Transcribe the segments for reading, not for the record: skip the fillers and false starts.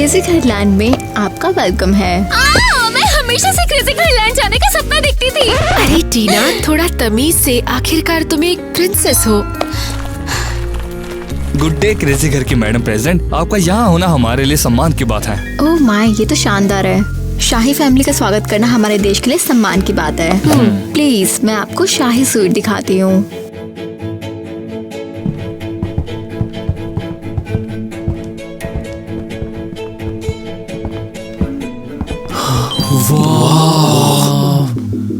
Crazy घरलैंड में आपका welcome है। मैं हमेशा से क्रेजी घरलैंड जाने का सपना देखती थी। अरे टीना, थोड़ा तमीज से, आखिरकार तुम एक प्रिंसेस हो। गुड डे क्रेजी घर की मैडम प्रेसिडेंट, आपका यहाँ होना हमारे लिए सम्मान की बात है। ओह माय, ये तो शानदार है। शाही फैमिली का स्वागत करना हमारे देश के लिए सम्मान की बात है। प्लीज मैं आपको शाही स्वीट दिखाती हूँ।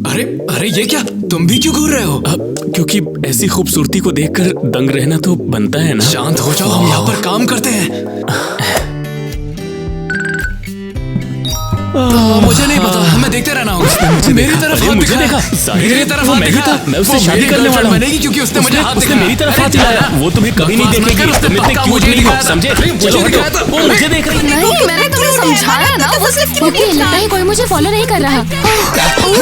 अरे अरे ये क्या, तुम भी क्यों घूर रहे हो? क्योंकि ऐसी खूबसूरती को देखकर दंग रहना तो बनता है ना। शांत हो जाओ, हम यहाँ पर काम करते हैं। मुझे नहीं पता, हमें देखते रहना होगा। मेरी तरफ हाथ मुझे देखा, मेरी तरफ हाथ दिखा। मैं उससे शादी करने वाला हूँ। बनेगी क्योंकि उसने मुझे हाथ उसने दिखाया। मेरी तरफ हाथ दिखाया। वो तुम्हें कभी नहीं देखेगी। तुम इतने क्यूट नहीं हो, समझे? चलो हटो। वो मुझे देख रही है। नहीं, मैंने तुम्हें समझाया ना, वो सिर्फ ओके, लगता है कोई मुझे फॉलो नहीं कर रहा।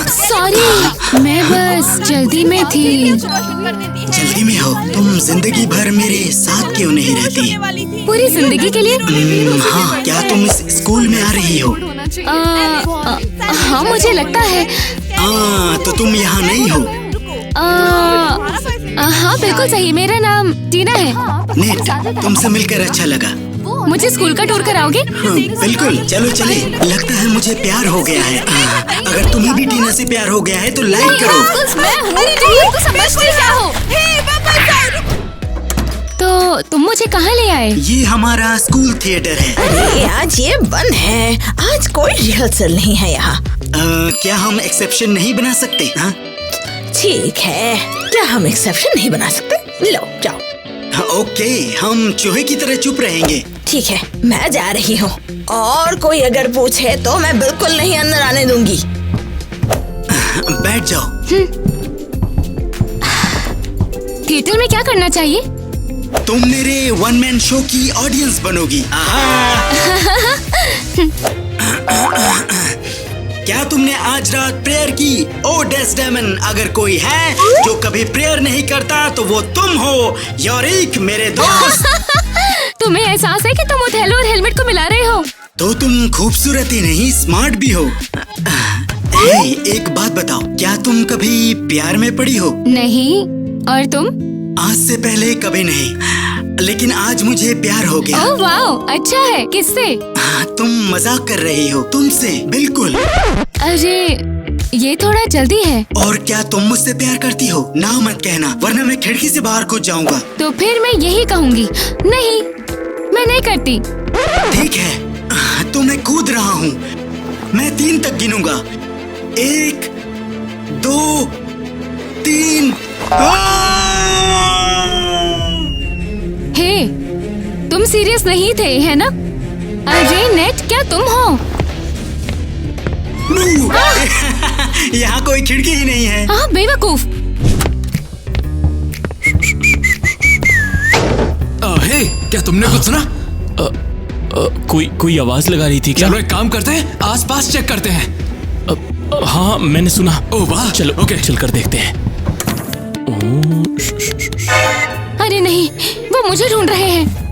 सॉरी, मैं बस जल्दी में थी। जल्दी में हो? तुम जिंदगी भर मेरे साथ क्यों नहीं रहती? पूरी जिंदगी के लिए? हाँ, क्या तुम इस स्कूल में आ रही हो? हाँ, मुझे लगता है। तो तुम यहाँ नहीं हो? हाँ बिल्कुल सही, मेरा नाम टीना है। नेट, तुमसे मिलकर अच्छा लगा। मुझे स्कूल का टूर कराओगे? हाँ, बिल्कुल, चलो चले। लगता है मुझे प्यार हो गया है। अगर तुम्हें भी टीना से प्यार हो गया है तो लाइक करो। समझते क्या हो? तो तुम मुझे कहाँ ले आए? ये हमारा स्कूल थिएटर है। अरे आज ये बंद है, आज कोई रिहर्सल नहीं है यहाँ। क्या हम एक्सेप्शन नहीं बना सकते? हाँ? ठीक है, क्या हम एक्सेप्शन नहीं बना सकते? लो जाओ। ओके, हम चूहे की तरह चुप रहेंगे। ठीक है, मैं जा रही हूँ, और कोई अगर पूछे तो मैं बिल्कुल नहीं अंदर आने दूंगी। बैठ जाओ। थिएटर में क्या करना चाहिए? तुम मेरे वन मैन शो की ऑडियंस बनोगी। क्या तुमने आज रात प्रेयर की? ओ डेस्डेमन, अगर कोई है जो कभी प्रेयर नहीं करता तो वो तुम हो। योरिक मेरे दोस्त। तुम्हें एहसास है कि तुम ओथेलो और हेलमेट को मिला रहे हो? तो तुम खूबसूरत ही नहीं, स्मार्ट भी हो। हे, एक बात बताओ, क्या तुम कभी प्यार में पड़ी हो? नहीं। और तुम? आज से पहले कभी नहीं, लेकिन आज मुझे प्यार हो गया। ओह वाओ, अच्छा है। किससे? तुम मजाक कर रही हो। तुमसे, बिल्कुल। अरे ये थोड़ा जल्दी है। और क्या तुम मुझसे प्यार करती हो? ना मत कहना, वरना मैं खिड़की से बाहर कूद जाऊंगा। तो फिर मैं यही कहूँगी, नहीं मैं नहीं करती। ठीक है, तो मैं कूद रहा हूँ। मैं 3 तक गिनूंगा। 1, 2, 3। हे, तुम सीरियस नहीं थे, है ना? अरे नेट, क्या तुम हो? यहाँ कोई खिड़की ही नहीं है। हाँ बेवकूफ। हे, क्या तुमने कुछ सुना? कोई आवाज लगा रही थी क्या? चलो एक काम करते हैं, आसपास चेक करते हैं। हाँ मैंने सुना। ओह वाह, चलो ओके, चलकर देखते हैं। अरे नहीं, वो मुझे ढूंढ रहे हैं।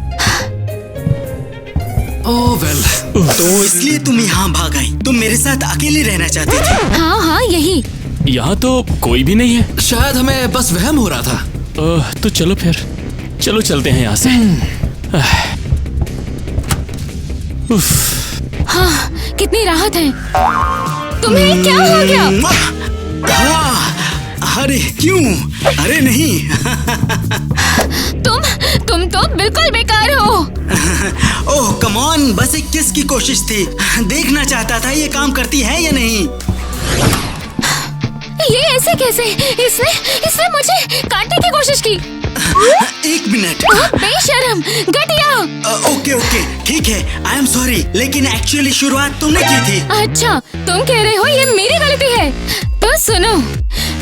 ओह वेल, तो इसलिए तुम यहाँ भाग आई? तुम मेरे साथ अकेले रहना चाहती थी? हाँ हाँ यही। यहाँ तो कोई भी नहीं है। शायद हमें बस वहम हो रहा था। तो चलो फिर, चलो चलते हैं यहाँ से। हाँ, कितनी राहत है। तुम्हें क्या हो गया? अरे क्यों? अरे नहीं। तुम तो बिल्कुल बेकार हो। ओह कम ऑन, बस एक किस की कोशिश थी। देखना चाहता था ये काम करती है या नहीं। ये ऐसे कैसे? इसने मुझे काटने की कोशिश की। 1 मिनट। बेशरम, घटिया। ओके, ठीक है, आई एम सॉरी, लेकिन एक्चुअली शुरुआत तुमने की थी। अच्छा, तुम कह रहे हो ये मेरी गलती है? तो सुनो,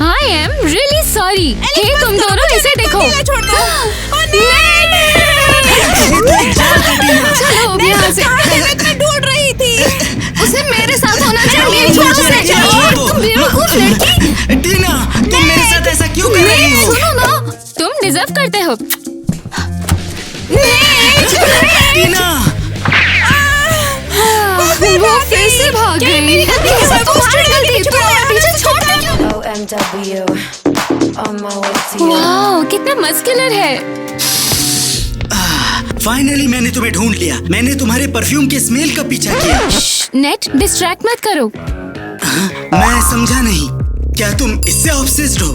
आई एम रियली सॉरी। हे तुम दोनों इसे देखो। चलो यहाँ से। मैं ढूंढ रही थी। उसे मेरे साथ होना चाहिए। तुम बेवकूफ लड़की। टीना, तुम मेरे साथ ऐसा क्यों कर रही हो? सुनो ना, तुम डिजर्व करते हो। टीना, फिर से भाग गई। मेरी गलती है, तुम्हारी गलती है, तुम मेरा पीछे छोड़ क्यों? वाओ, कितना मस्कुलर है। फाइनली मैंने तुम्हें ढूंढ लिया। मैंने तुम्हारे परफ्यूम के स्मेल का पीछा किया। नेट, डिस्ट्रैक्ट मत करो। मैं समझा नहीं, क्या तुम इससे ऑब्सेस्ड हो?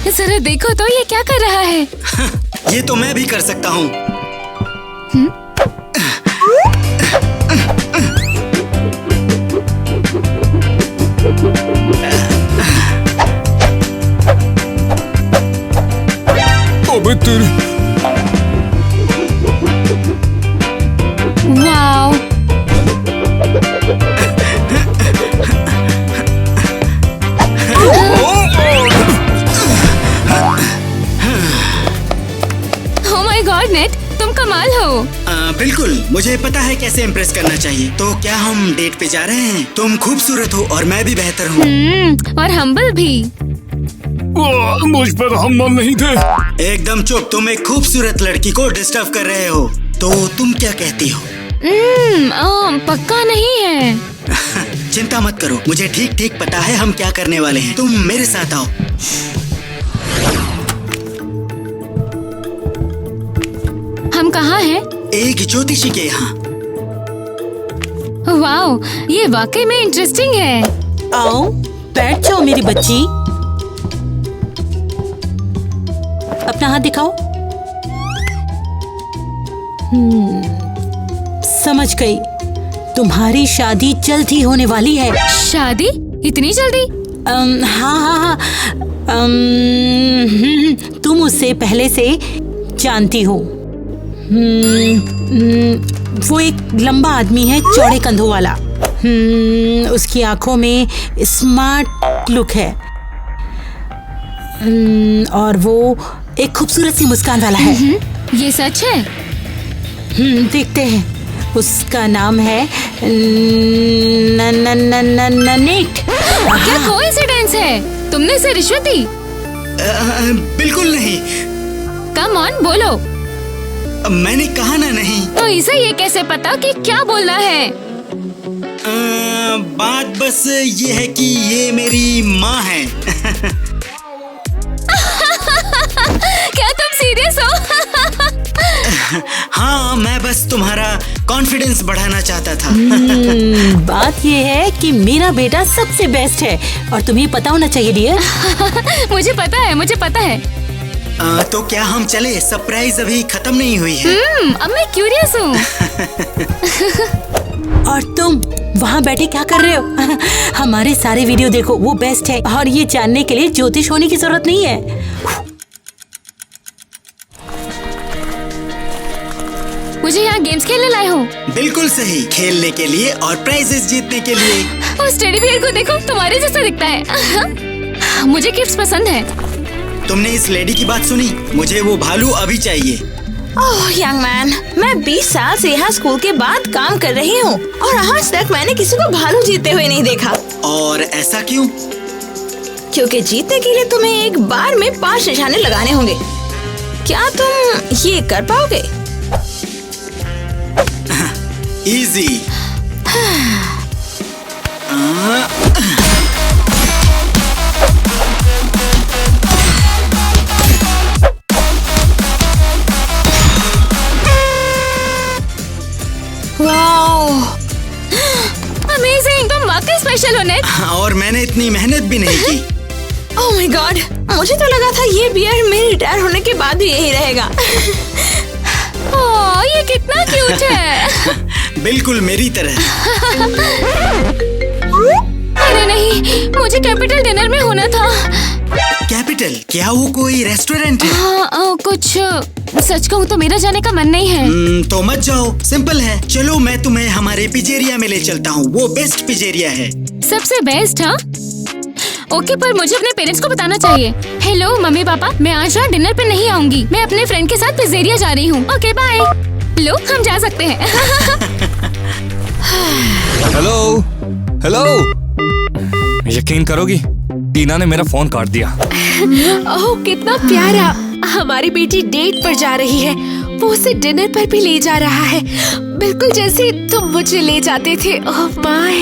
जरा देखो तो ये क्या कर रहा है। ये तो मैं भी कर सकता हूँ। अबे तेरी wow, oh my God net, तुम कमाल हो। बिल्कुल, मुझे पता है कैसे इम्प्रेस करना चाहिए। तो क्या हम डेट पे जा रहे हैं? तुम खूबसूरत हो और मैं भी बेहतर हूँ। और हम्बल भी। मुझ पर हम नहीं थे। एकदम चुप, तुम एक खूबसूरत लड़की को डिस्टर्ब कर रहे हो। तो तुम क्या कहती हो? पक्का नहीं है। चिंता मत करो, मुझे ठीक ठीक पता है हम क्या करने वाले हैं। तुम मेरे साथ आओ। हम कहाँ हैं? एक ज्योतिषी के यहाँ। वाओ, ये वाकई में इंटरेस्टिंग है। आओ, बैठ जाओ मेरी बच्ची। अपना हाथ दिखाओ। समझ गई, तुम्हारी शादी जल्द ही होने वाली है। शादी? इतनी जल्दी? हाँ। तुम उससे पहले से जानती हो। वो एक लंबा आदमी है, चौड़े कंधों वाला। उसकी आंखों में स्मार्ट लुक है। और वो एक खूबसूरत सी मुस्कान वाला है। ये सच है? देखते हैं। उसका नाम है नेट। क्या कोइंसिडेंस है? तुमने इसे रिश्वत दी? बिल्कुल नहीं। कम ऑन, बोलो। मैंने कहा ना नहीं। तो इसे ये कैसे पता कि क्या बोलना है? बात बस ये है कि ये मेरी माँ है। क्या तुम सीरियस हो? हाँ, मैं बस तुम्हारा कॉन्फिडेंस बढ़ाना चाहता था। बात ये है कि मेरा बेटा सबसे बेस्ट है और तुम्हें पता होना चाहिए डियर। मुझे पता है। तो क्या हम चले? सरप्राइज अभी खत्म नहीं हुई है। अब मैं क्यूरियस हूँ। और तुम वहाँ बैठे क्या कर रहे हो? हमारे सारे वीडियो देखो, वो बेस्ट है। और ये जानने के लिए ज्योतिष होने की जरूरत नहीं है। मुझे यहाँ गेम्स खेलने लाए हो? बिल्कुल सही, खेलने के लिए और प्राइजेस जीतने के लिए। उस टेडी बियर को देखो, तुम्हारे जैसा दिखता है। मुझे गिफ्ट्स पसंद है। तुमने इस लेडी की बात सुनी? मुझे वो भालू अभी चाहिए। ओह यंग मैन, मैं 20 साल से यहाँ स्कूल के बाद काम कर रही हूँ और आज तक मैंने किसी को भालू जीतते हुए नहीं देखा। और ऐसा क्यों? क्योंकि जीतने के लिए तुम्हें एक बार में 5 निशाने लगाने होंगे। क्या तुम ये कर पाओगे? इजी। अमेजिंग, तुम वाकई स्पेशल हो नेट। और मैंने इतनी मेहनत भी नहीं की। ओह माय गॉड, मुझे तो लगा था ये बियर मेरे रिटायर होने के बाद भी यही रहेगा। ओह, ये कितना क्यूट है। बिल्कुल मेरी तरह। अरे नहीं, मुझे कैपिटल डिनर में होना था। कैपिटल? क्या वो कोई रेस्टोरेंट है? हाँ, कुछ सच कहूँ तो मेरा जाने का मन नहीं है। तो मत जाओ, सिंपल है। चलो मैं तुम्हें हमारे पिजेरिया में ले चलता हूँ। वो बेस्ट पिजेरिया है। सबसे बेस्ट? हाँ ओके, पर मुझे अपने पेरेंट्स को बताना चाहिए। हेलो मम्मी पापा, मैं आज रात डिनर पे नहीं आऊंगी। मैं अपने फ्रेंड के साथ पिजेरिया जा रही हूँ। Okay bye. लो, हम जा सकते हैं। हेलो। यकीन करोगी, टीना ने मेरा फोन काट दिया। ओह कितना प्यारा। हमारी बेटी डेट पर जा रही है। वो उसे डिनर पर भी ले जा रहा है, बिल्कुल जैसे तुम मुझे ले जाते थे। Oh my.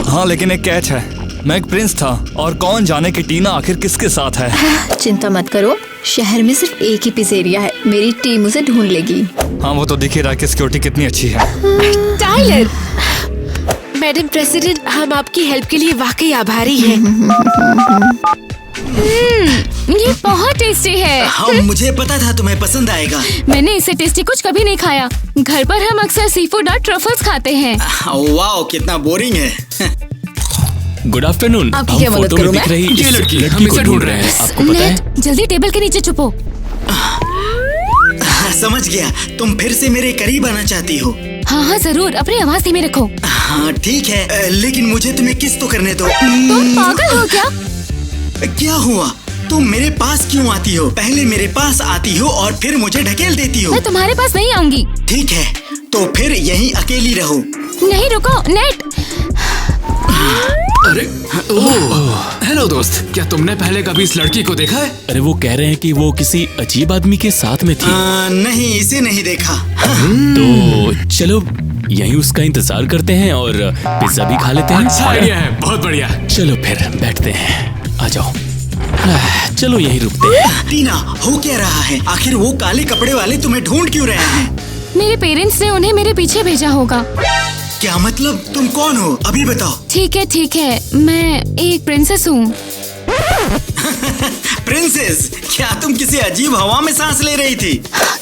हाँ, लेकिन एक कैच है, मैं एक प्रिंस था और कौन जाने कि टीना आखिर किसके साथ है। चिंता मत करो, शहर में सिर्फ एक ही पिज़ेरिया है, मेरी टीम उसे ढूंढ लेगी। हाँ, वो तो दिख ही रहा है कि सिक्योरिटी कितनी अच्छी है। टाइलर, मैडम प्रेसिडेंट, हम आपकी हेल्प के लिए वाकई आभारी हैं। ये बहुत टेस्टी है। हाँ, मुझे पता था तुम्हें पसंद आएगा। मैंने इससे टेस्टी कुछ कभी नहीं खाया। घर पर हम अक्सर सी फूड और ट्रफल्स खाते हैं। वाह, कितना बोरिंग है। Good afternoon. आपकी हम क्या मदद फोटो में करूं दिख मैं? रही ये इस लड़की, हम को इसे ढूंढ रहे हैं। आपको पता है? नेट, जल्दी टेबल के नीचे छुपो। समझ गया, तुम फिर से मेरे करीब आना चाहती हो। हाँ हाँ जरूर, अपनी आवाज धीमे रखो। हाँ ठीक है, लेकिन मुझे तुम्हें किस तो करने दो। तुम पागल हो क्या? क्या हुआ? तुम मेरे पास क्यों आती हो? पहले मेरे पास आती हो और फिर मुझे ढकेल देती हो। मैं तुम्हारे पास नहीं आऊंगी। ठीक है, तो फिर यहीं अकेली रहो। नहीं रुको, नेट। अरे ओह, हेलो दोस्त, क्या तुमने पहले कभी इस लड़की को देखा है? अरे वो कह रहे हैं कि वो किसी अजीब आदमी के साथ में थी। नहीं, इसे नहीं देखा। तो चलो यहीं उसका इंतजार करते हैं और पिज्जा भी खा लेते हैं। अच्छा आइडिया है, बहुत बढ़िया। चलो फिर बैठते हैं, आ जाओ। चलो यहीं रुकते हैं। टीना, हो क्या रहा है? आखिर वो काले कपड़े वाले तुम्हें ढूंढ क्यों रहे हैं? मेरे पेरेंट्स ने उन्हें मेरे पीछे भेजा होगा। क्या मतलब? तुम कौन हो? अभी बताओ। ठीक है, मैं एक प्रिंसेस हूँ। प्रिंसेस? क्या तुम किसी अजीब हवा में सांस ले रही थी?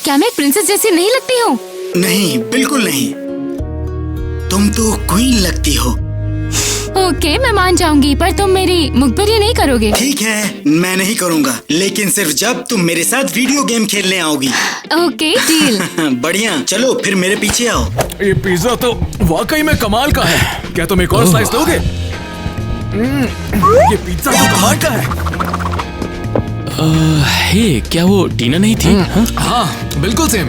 क्या मैं एक प्रिंसेस जैसी नहीं लगती हूँ? नहीं, बिल्कुल नहीं। तुम तो क्वीन लगती हो। ओके, मैं मान जाऊंगी, पर तुम मेरी मुखबिरी नहीं करोगे। ठीक है, मैं नहीं करूँगा, लेकिन सिर्फ जब तुम मेरे साथ वीडियो गेम खेलने आओगी। Okay, deal. बढ़िया, चलो फिर मेरे पीछे आओ। ये पिज्जा तो वाकई में कमाल का है। क्या तुम एक और स्लाइस लोगे? ये पिज्जा तो कमाल का है। हे, क्या वो टीना नहीं थी? हाँ, बिल्कुल सेम।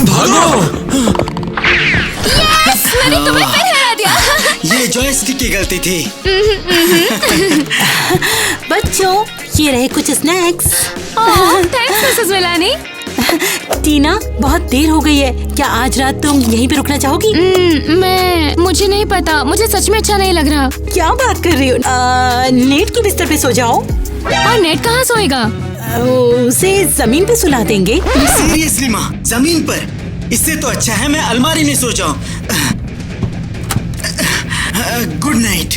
भागो! मैंने तुम्हें फिर हरा दिया। ये जॉयस्टिक की गलती थी। बच्चों, ये रहे कुछ snacks. Thanks Mrs Milani. Tina, बहुत देर हो गई है, क्या आज रात तुम यहीं पे रुकना चाहोगी? मुझे नहीं पता, मुझे सच में अच्छा नहीं लग रहा। क्या बात कर रही हो? नेट के बिस्तर पे सो जाओ। और नेट कहाँ सोएगा? उसे जमीन पे सुला देंगे। सीरियसली माँ, जमीन पर? इससे तो अच्छा है मैं अलमारी में सो जाऊं। Good night.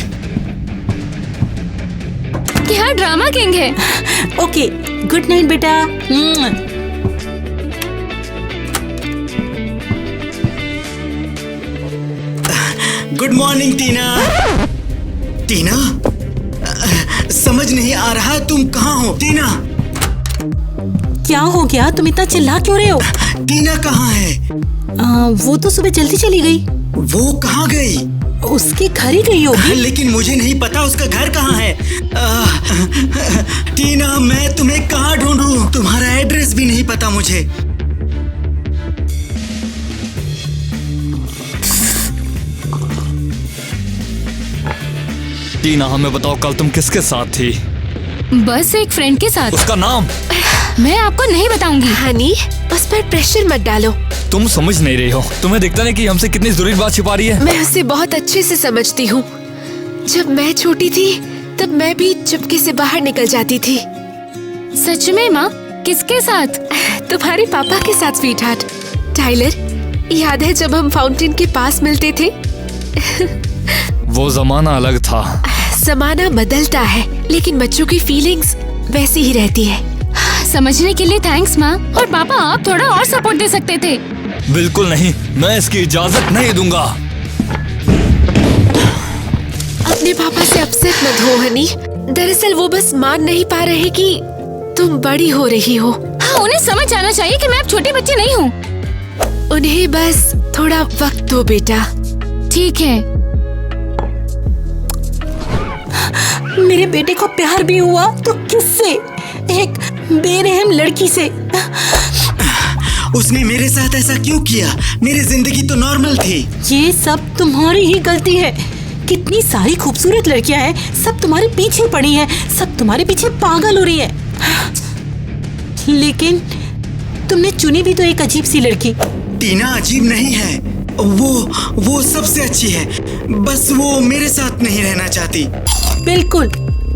क्या ड्रामा किंग है। ओके, गुड नाइट बेटा। गुड मॉर्निंग टीना। टीना, समझ नहीं आ रहा तुम कहाँ हो? टीना, क्या हो गया? तुम इतना चिल्ला क्यों रहे हो? टीना कहाँ है? वो तो सुबह जल्दी चली गई। वो कहाँ गई? उसके घर ही गई होगी। लेकिन मुझे नहीं पता उसका घर कहाँ है। टीना, मैं तुम्हें कहाँ ढूंढूं? तुम्हारा एड्रेस भी नहीं पता मुझे। टीना, हमें बताओ, कल तुम किसके साथ थी? बस एक फ्रेंड के साथ। उसका नाम? मैं आपको नहीं बताऊंगी। हनी, उस पर प्रेशर मत डालो। तुम समझ नहीं रही हो। तुम्हें दिखता नहीं कि हमसे कितनी जरूरी बात छिपा रही है? मैं उसे बहुत अच्छे से समझती हूँ। जब मैं छोटी थी तब मैं भी चुपके से बाहर निकल जाती थी। सच में माँ? किसके साथ? तुम्हारे पापा के साथ स्वीटहार्ट। टाइलर, याद है जब हम फाउंटेन के पास मिलते थे? वो जमाना अलग था। जमाना बदलता है, लेकिन बच्चों की फीलिंग्स वैसी ही रहती है। समझने के लिए थैंक्स माँ। और पापा, आप थोड़ा और सपोर्ट दे सकते थे। बिल्कुल नहीं, मैं इसकी इजाजत नहीं दूंगा। अपने पापा से अपसेट मत हो हनी। दरअसल वो बस मान नहीं पा रहे कि तुम बड़ी हो रही हो। हाँ, उन्हें समझ आना चाहिए कि मैं अब छोटी बच्ची नहीं हूँ। उन्हें बस थोड़ा वक्त दो बेटा। ठीक है। मेरे बेटे को प्यार भी हुआ तो किससे? एक बेरहम लड़की से। उसने मेरे साथ ऐसा क्यों किया? मेरी जिंदगी तो नॉर्मल थी। ये सब तुम्हारी ही गलती है। कितनी सारी खूबसूरत लड़कियां हैं, सब तुम्हारे पीछे पड़ी हैं, सब तुम्हारे पीछे पागल हो रही है। लेकिन तुमने चुनी भी तो एक अजीब सी लड़की। टीना अजीब नहीं है, वो सबसे अच्छी है, बस वो मेरे साथ नहीं रहना चाहती। बिल्कुल,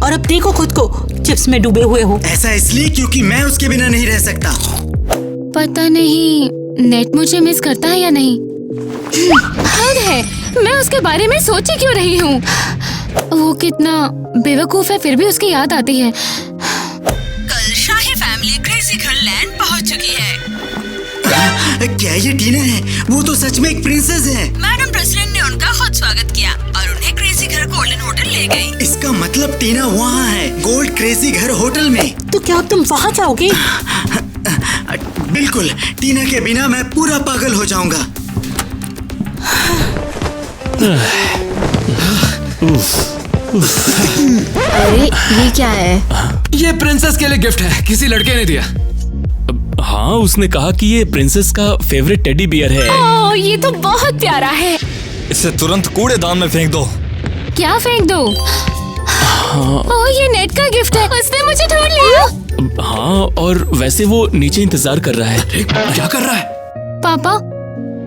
और अब देखो खुद को चिप्स में डूबे हुए हो। ऐसा इसलिए क्योंकि मैं उसके बिना नहीं रह सकता। पता नहीं नेट मुझे मिस करता है या नहीं। हद है, मैं उसके बारे में सोच ही क्यों रही हूँ। वो कितना बेवकूफ है, फिर भी उसकी याद आती है। कल शाही फैमिली क्रेजी घर लैंड पहुंच चुकी है। क्या ये टीना है? वो तो सच में एक प्रिंसेस है। मैडम प्रेसिडेंट ने उनका खुद स्वागत किया और उन्हें क्रेजी घर गोल्डन होटल ले गई। इसका मतलब टीना वहाँ है, गोल्ड क्रेजी घर होटल में। तो क्या अब तुम वहाँ जाओगे? बिल्कुल, टीना के बिना मैं पूरा पागल हो जाऊंगा। अरे ये क्या है? ये प्रिंसेस के लिए गिफ्ट है, किसी लड़के ने दिया। हाँ, उसने कहा कि ये प्रिंसेस का फेवरेट टेडी बियर है। ओह, ये तो बहुत प्यारा है। इसे तुरंत कूड़ेदान में फेंक दो। क्या फेंक दो? ओह, ये नेट का गिफ्ट है, उसने मुझे ढूंढ लिया। हाँ, और वैसे वो नीचे इंतजार कर रहा है। क्या कर रहा है? पापा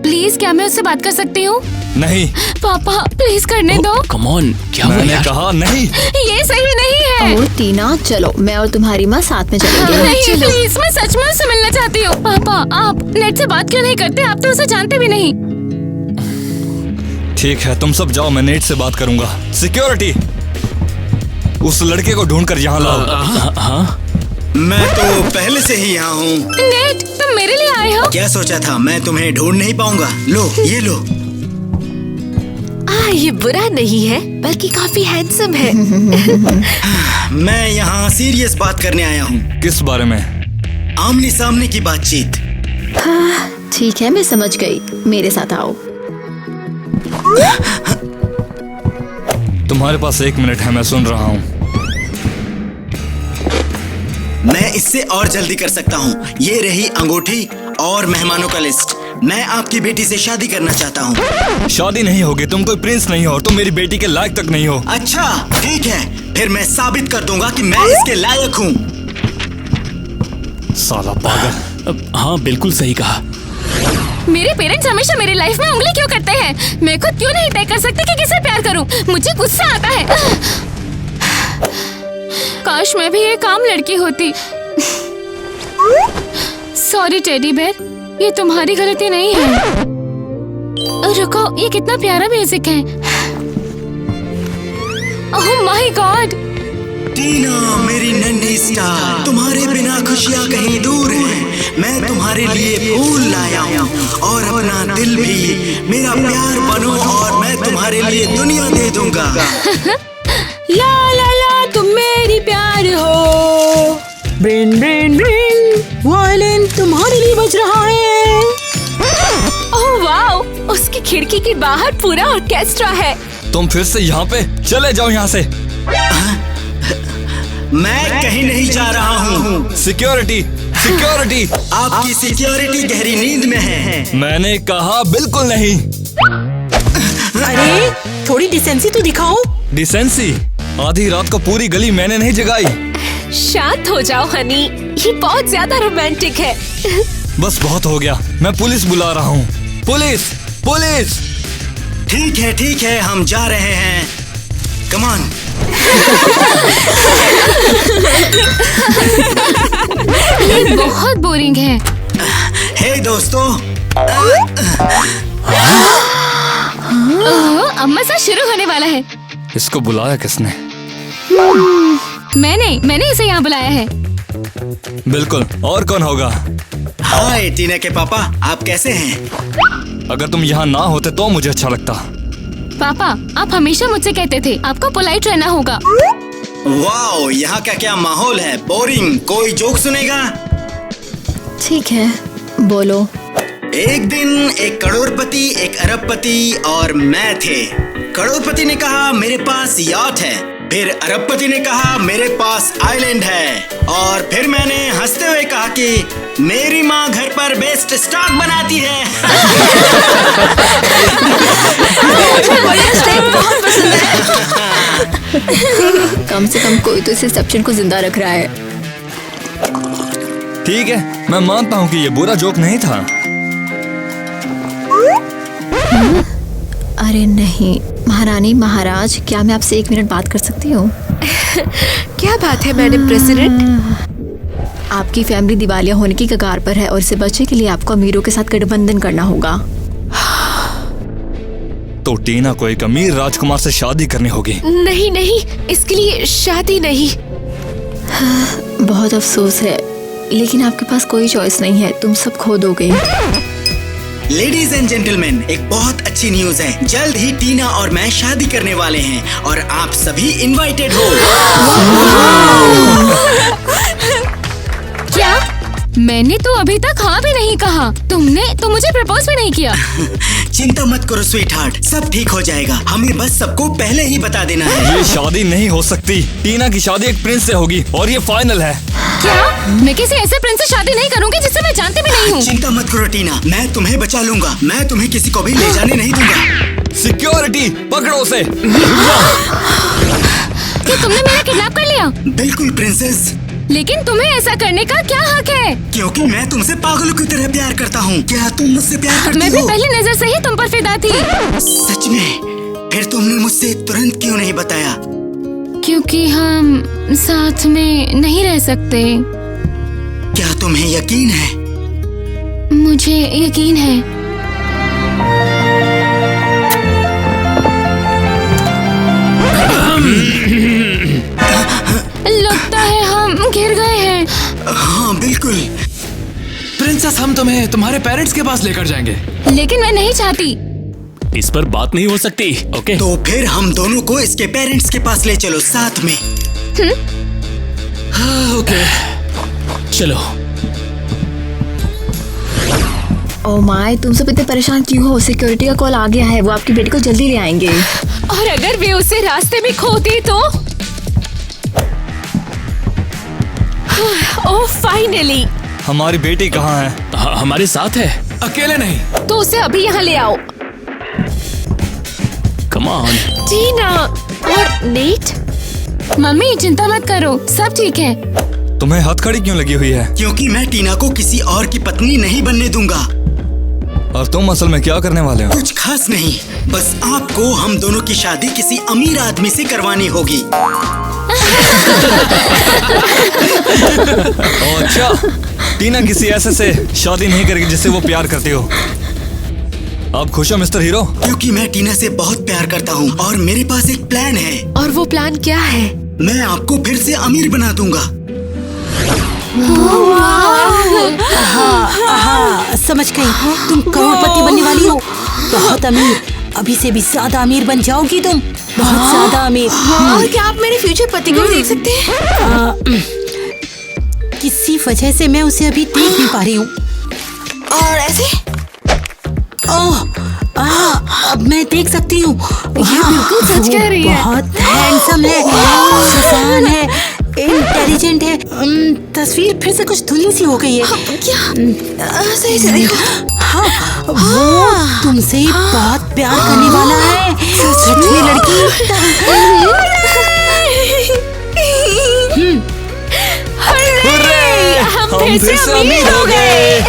प्लीज, क्या मैं उससे बात कर सकती हूँ? नहीं। पापा प्लीज करने दो। कम ऑन, क्या हुआ मैंने यार? कहा नहीं। ये सही नहीं है। ओह टीना, चलो मैं और तुम्हारी माँ साथ में चलेंगे। नहीं प्लीज, मैं सच में उससे मिलना चाहती हूँ। पापा आप नेट से बात क्यों नहीं करते? आप तो उसे जानते भी नहीं। ठीक है, तुम सब जाओ, मैं नेट से बात करूंगा। सिक्योरिटी, उस लड़के को ढूंढकर यहाँ लाओ। हाँ, मैं तो पहले से ही यहाँ हूँ। नेट, तुम मेरे लिए आए हो? क्या सोचा था मैं तुम्हें ढूंढ नहीं पाऊंगा? लो, ये लो। ये बुरा नहीं है, बल्कि काफी हैंडसम है। मैं यहाँ सीरियस बात करने आया हूँ। किस बारे में? आमने सामने की बातचीत। ठीक है, मैं समझ गई, मेरे साथ आओ। तुम्हारे पास 1 मिनट है, मैं सुन रहा हूँ। मैं इससे और जल्दी कर सकता हूँ। ये रही अंगूठी और मेहमानों का लिस्ट। मैं आपकी बेटी से शादी करना चाहता हूँ। शादी नहीं होगी, तुम कोई प्रिंस नहीं हो और तुम मेरी बेटी के लायक तक नहीं हो। अच्छा ठीक है, फिर मैं साबित कर दूंगा कि मैं इसके लायक हूँ। साला पागल। हाँ, बिल्कुल सही कहा। मेरे पेरेंट्स हमेशा मेरी लाइफ में उंगली क्यों करते हैं? मैं खुद क्यों नहीं तय कर सकती कि किसे प्यार करूं? मुझे गुस्सा आता है। काश मैं भी एक आम लड़की होती। सॉरी टेडी बेयर, ये तुम्हारी गलती नहीं है। रुको, ये कितना प्यारा म्यूजिक है। Oh my God. टीना मेरी नन्ही स्टार, तुम्हारे बिना खुशियाँ कहीं दूर हैं। मैं तुम्हारे लिए फूल लाया हूँ और अपना दिल भी। मेरा प्यार बनो और मैं तुम्हारे लिए दुनिया दे दूंगा। ला ला ला, तुम मेरी प्यार हो। ब्रेन ब्रेन ब्रेन, वायलिन तुम्हारे लिए बज रहा है। ओह वाओ, उसकी खिड़की के बाहर पूरा ऑर्केस्ट्रा है। तुम फिर से यहाँ पे? चले जाओ यहाँ से। मैं कहीं नहीं जा रहा हूँ। Security, security. आपकी सिक्योरिटी गहरी नींद में है। मैंने कहा बिल्कुल नहीं। अरे थोड़ी डिसेंसी तो दिखाओ। डिसेंसी? आधी रात को पूरी गली मैंने नहीं जगाई। शांत हो जाओ हनी, ये बहुत ज्यादा रोमांटिक है। बस बहुत हो गया, मैं पुलिस बुला रहा हूँ। Police, police. ठीक है, हम जा रहे हैं। Come on. ये बहुत बोरिंग है। हे दोस्तों। अम्मा सा शुरू होने वाला है। इसको बुलाया किसने? मैंने इसे यहाँ बुलाया है। बिल्कुल, और कौन होगा? हाय टीना के पापा, आप कैसे हैं? अगर तुम यहाँ ना होते तो मुझे अच्छा लगता। पापा, आप हमेशा मुझसे कहते थे आपको पोलाइट रहना होगा। वाओ, यहाँ का क्या माहौल है। बोरिंग। कोई जोक सुनेगा? ठीक है, बोलो। एक दिन एक करोड़पति, एक अरबपति और मैं थे। करोड़पति ने कहा मेरे पास याट है। फिर अरबपति ने कहा मेरे पास आइलैंड है। और फिर मैंने हंसते हुए कहा कि मेरी माँ घर पर बेस्ट स्टॉक बनाती है। कम से कम कोई तो इस रिसेप्शन को जिंदा रख रहा है। ठीक है, मैं मानता हूँ कि ये बुरा जोक नहीं था। अरे नहीं महारानी महाराज, क्या मैं आपसे 1 मिनट बात कर सकती हूँ? क्या बात है मैडम प्रेसिडेंट? आपकी फैमिली दिवालिया होने की कगार पर है और इसे बचने के लिए आपको अमीरों के साथ गठबंधन करना होगा। तो टीना को एक अमीर राजकुमार से शादी करनी होगी। नहीं नहीं, इसके लिए शादी नहीं। बहुत अफसोस है, लेकिन आपके पास कोई चॉइस नहीं है, तुम सब खो दोगे। लेडीज एंड जेंटलमैन, एक बहुत अच्छी न्यूज है। जल्द ही टीना और मैं शादी करने वाले हैं और आप सभी इनवाइटेड हो। क्या? मैंने तो अभी तक हाँ भी नहीं कहा। तुमने तो मुझे प्रपोज भी नहीं किया। चिंता मत करो स्वीट हार्ट, सब ठीक हो जाएगा। हमें बस सबको पहले ही बता देना है। ये शादी नहीं हो सकती। टीना की शादी एक प्रिंस से होगी और ये फाइनल है। क्या? मैं किसी ऐसे प्रिंस से शादी नहीं करूंगी जिससे मैं जानती भी नहीं हूँ। चिंता मत करो टीना, मैं तुम्हें बचा लूंगा। मैं तुम्हें किसी को भी ले जाने नहीं दूंगा। सिक्योरिटी, पकड़ो उसे। क्या तुमने मेरा किडनैप कर लिया? बिल्कुल प्रिंसेस। लेकिन तुम्हें ऐसा करने का क्या हक है? क्योंकि मैं तुमसे पागलों की तरह प्यार करता हूँ। क्या तुम मुझसे प्यार करती मैं भी हो? पहली नजर से ही तुम पर फिदा थी। सच में? फिर तुमने मुझसे तुरंत क्यों नहीं बताया? क्योंकि हम साथ में नहीं रह सकते। क्या तुम्हें यकीन है? मुझे यकीन है। लगता है हम घिर गए हैं। हाँ बिल्कुल। प्रिंसेस, हम तुम्हें तुम्हारे पेरेंट्स के पास लेकर जाएंगे। लेकिन मैं नहीं चाहती। इस पर बात नहीं हो सकती। ओके तो फिर हम दोनों को इसके पेरेंट्स के पास ले चलो साथ में। हाँ, ओके चलो। ओ माय, तुम सब इतने परेशान क्यों हो? सिक्योरिटी का कॉल आ गया है, वो आपकी बेटी को जल्दी ले आएंगे। और अगर वे उसे रास्ते में खोती तो? ओह फाइनली। हमारी बेटी कहाँ है? हमारे साथ है। अकेले नहीं। तो उसे अभी यहाँ ले आओ। Come on. टीना और नेट। मम्मी चिंता मत करो, सब ठीक है। तुम्हें हथकड़ी क्यों लगी हुई है? क्योंकि मैं टीना को किसी और की पत्नी नहीं बनने दूंगा। और तुम असल में क्या करने वाले हो? कुछ खास नहीं, बस आपको हम दोनों की शादी किसी अमीर आदमी से करवानी होगी। अच्छा, टीना किसी ऐसे से शादी नहीं करेगी जिससे वो प्यार करती हो। आप खुश हो मिस्टर हीरो? क्योंकि मैं टीना से बहुत प्यार करता हूँ और मेरे पास एक प्लान है। और वो प्लान क्या है? मैं आपको फिर से अमीर बना दूंगा। हाँ, समझ गई। तुम करोड़पति बनने वाली हो, बहुत अमीर। अभी से भी ज्यादा अमीर बन जाओगी तुम, बहुत ज्यादा अमीर। और क्या आप मेरे फ्यूचर पति को देख सकते हैं? किसी वजह से मैं उसे अभी देख नहीं पा रही हूँ। और ऐसे? ओह, अब मैं देख सकती हूँ। बिल्कुल सच कह रही है। बहुत हैंडसम है, सुसान है, इंटेलिजेंट है। तस्वीर फिर से कुछ धुंधली सी हो गई है। क्या? सही से देखो। हाँ, वो तुमसे बहुत प्यार करने वाला है। सच में लड़की। हम फिर से अमीर हो गए।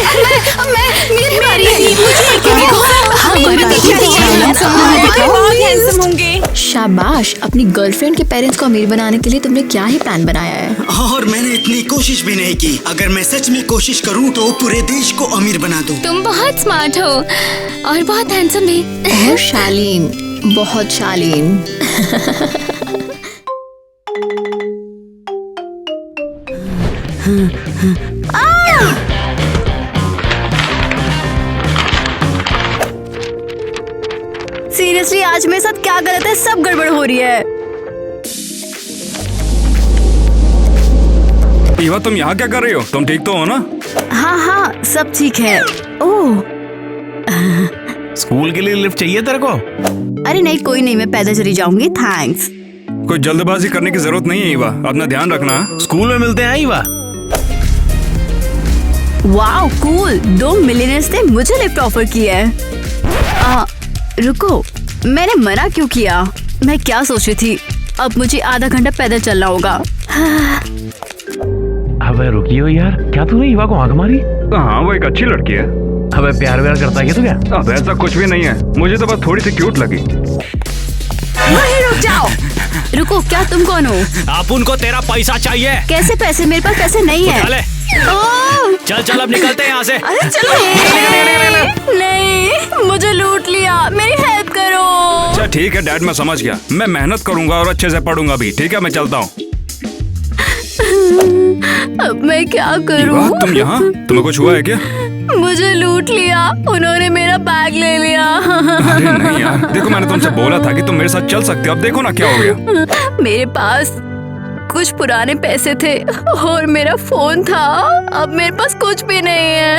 शाबाश, अपनी गर्लफ्रेंड के पेरेंट्स को अमीर बनाने के लिए तुमने क्या ही प्लान बनाया है। और मैंने इतनी कोशिश भी नहीं की। अगर मैं सच में कोशिश करूँ तो पूरे देश को अमीर बना दूं। तुम बहुत स्मार्ट हो और बहुत हैंडसम भी। और शालीन, बहुत शालीन। सीरियसली आज मेरे साथ क्या गलत है? सब गड़बड़ हो रही है। ईवा, तुम यहाँ क्या कर रही हो? तुम ठीक तो हो ना? हाँ हाँ, सब ठीक है। ओह, स्कूल के लिए लिफ्ट चाहिए तेरे को? अरे नहीं, कोई नहीं, मैं पैदल चली जाऊंगी, थैंक्स। कोई जल्दबाजी करने की जरूरत नहीं है ईवा, अपना ध्यान रखना। स्कूल में मिलते हैं ईवा। वाओ कूल, 2 मिलियनर्स ने मुझे लिफ्ट ऑफर किया है। रुको, मैंने मना क्यों किया? मैं क्या सोच रही थी? अब मुझे आधा घंटा पैदल चलना होगा। अब अबे रुकियो यार, क्या तूने ईवा को आंख मारी? हाँ वो एक अच्छी लड़की है। अबे प्यार व्यार करता है क्या तू? क्या अब ऐसा कुछ भी नहीं है, मुझे तो बस थोड़ी सी क्यूट लगी। वहीं रुक जाओ। रुको, क्या तुम कौन हो? आप उनको तेरा पैसा चाहिए। कैसे पैसे? मेरे पास पैसे नहीं है। चल चल अब निकलते हैं यहाँ से। अरे चलो। नहीं, मुझे लूट लिया, मेरी हेल्प करो। अच्छा ठीक है डैड, मैं समझ गया। मैं मेहनत करूंगा और अच्छे से पढ़ूंगा भी। ठीक है, मैं चलता हूँ। अब मैं क्या करूँ? तुम यहाँ? तुम्हें कुछ हुआ है क्या? मुझे लूट लिया, उन्होंने मेरा बैग ले लिया। अरे नहीं यार, देखो मैंने तुमसे बोला था कि तुम मेरे साथ चल सकते हो। अब देखो ना क्या हो गया। मेरे पास कुछ पुराने पैसे थे और मेरा फोन था। अब मेरे पास कुछ भी नहीं है।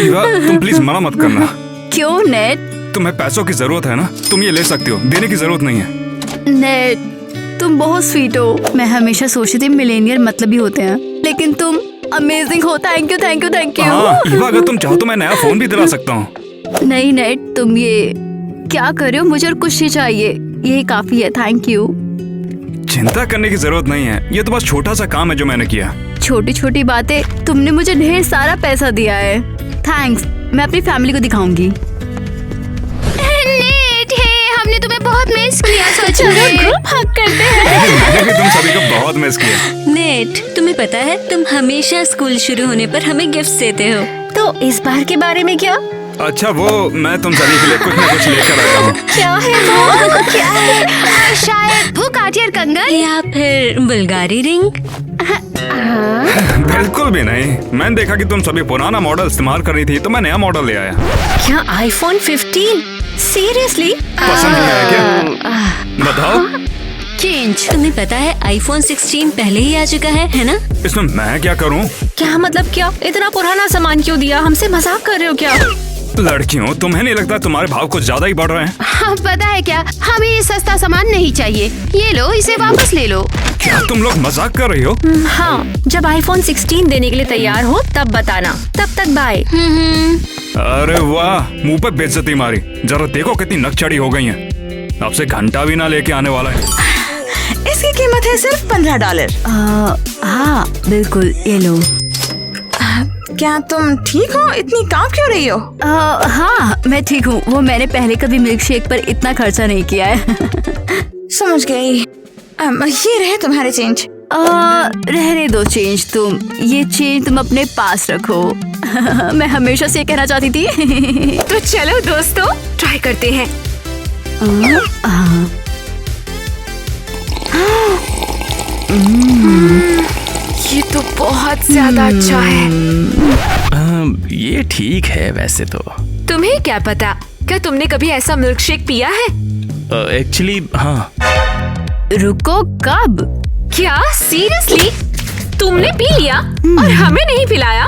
ईवा, तुम प्लीज मना मत करना। क्यों नेट? तुम्हें पैसों की जरूरत है ना, तुम ये ले सकती हो, देने की जरूरत नहीं है। नेट, तुम बहुत स्वीट हो। मैं हमेशा सोचती थी मिलेनियर मतलब ही होते हैं, लेकिन तुम अमेजिंग हो। Thank you thank you thank you. हाँ, ईवा अगर तुम चाहो तो मैं नया फोन भी दिला सकता हूँ। नहीं नेट, तुम ये क्या कर रहे हो? मुझे और कुछ नहीं चाहिए, यही काफी है। Thank you. चिंता करने की जरूरत नहीं है, ये तो बस छोटा सा काम है जो मैंने किया। छोटी छोटी बातें, तुमने मुझे ढेर सारा पैसा दिया है। थैंक्स, मैं अपनी फैमिली को दिखाऊंगी। हमने तुम्हें बहुत मिस किया। सच में ग्रुप हग करते हैं। मैंने भी तुम सभी को बहुत मिस किया। नेट, तुम्हें पता है तुम हमेशा स्कूल शुरू होने पर हमें गिफ्ट देते हो, तो इस बार के बारे में क्या? अच्छा वो मैं तुम सभी के लिए कुछ न कुछ लेकर आया हूँ। क्या है वो? क्या है? शायद वो काटियर कंगन या फिर बुल्गारी रिंग? बिल्कुल भी नहीं, मैंने देखा कि तुम सभी पुराना मॉडल इस्तेमाल कर रही थी तो मैं नया मॉडल ले आया। क्या आईफोन 15? सीरियसली? पसंद नहीं आया क्या? बताओ। चेंज। तुम्हें पता है आईफोन 16 पहले ही आ चुका है ना? इसमें मैं क्या करूं? क्या मतलब क्या? इतना पुराना सामान क्यों दिया? हमसे मजाक कर रहे हो क्या? लड़कियों, तुम्हें नहीं लगता तुम्हारे भाव कुछ ज्यादा ही बढ़ रहे हैं? हाँ, पता है क्या, हमें ये सस्ता सामान नहीं चाहिए। ये लो, इसे वापस ले लो। क्या तुम लोग मजाक कर रही हो? हाँ, जब आईफोन 16 देने के लिए तैयार हो तब बताना। तब तक बाय। अरे वाह, मुंह पे बेइज्जती मारी। जरा देखो कितनी नकचड़ी हो गई है। अब से घंटा भी ना लेके आने वाला है। इसकी कीमत है सिर्फ $15। हाँ बिल्कुल, ये लो। क्या तुम ठीक हो? इतनी कांप क्यों रही हो? हाँ मैं ठीक हूँ। वो मैंने पहले कभी मिल्क शेक पर इतना खर्चा नहीं किया है। समझ गई। ये रहे तुम्हारे चेंज। रहने दो चेंज तुम। ये चेंज तुम अपने पास रखो। मैं हमेशा से ये कहना चाहती थी। तो चलो दोस्तों, ट्राई करते हैं। ये तो बहुत ज्यादा अच्छा है। ये ठीक है वैसे तो। तुम्हें क्या पता, क्या तुमने कभी ऐसा मिल्क शेक पिया है? एक्चुअली हाँ। रुको, कब? क्या सीरियसली? तुमने पी लिया और हमें नहीं पिलाया?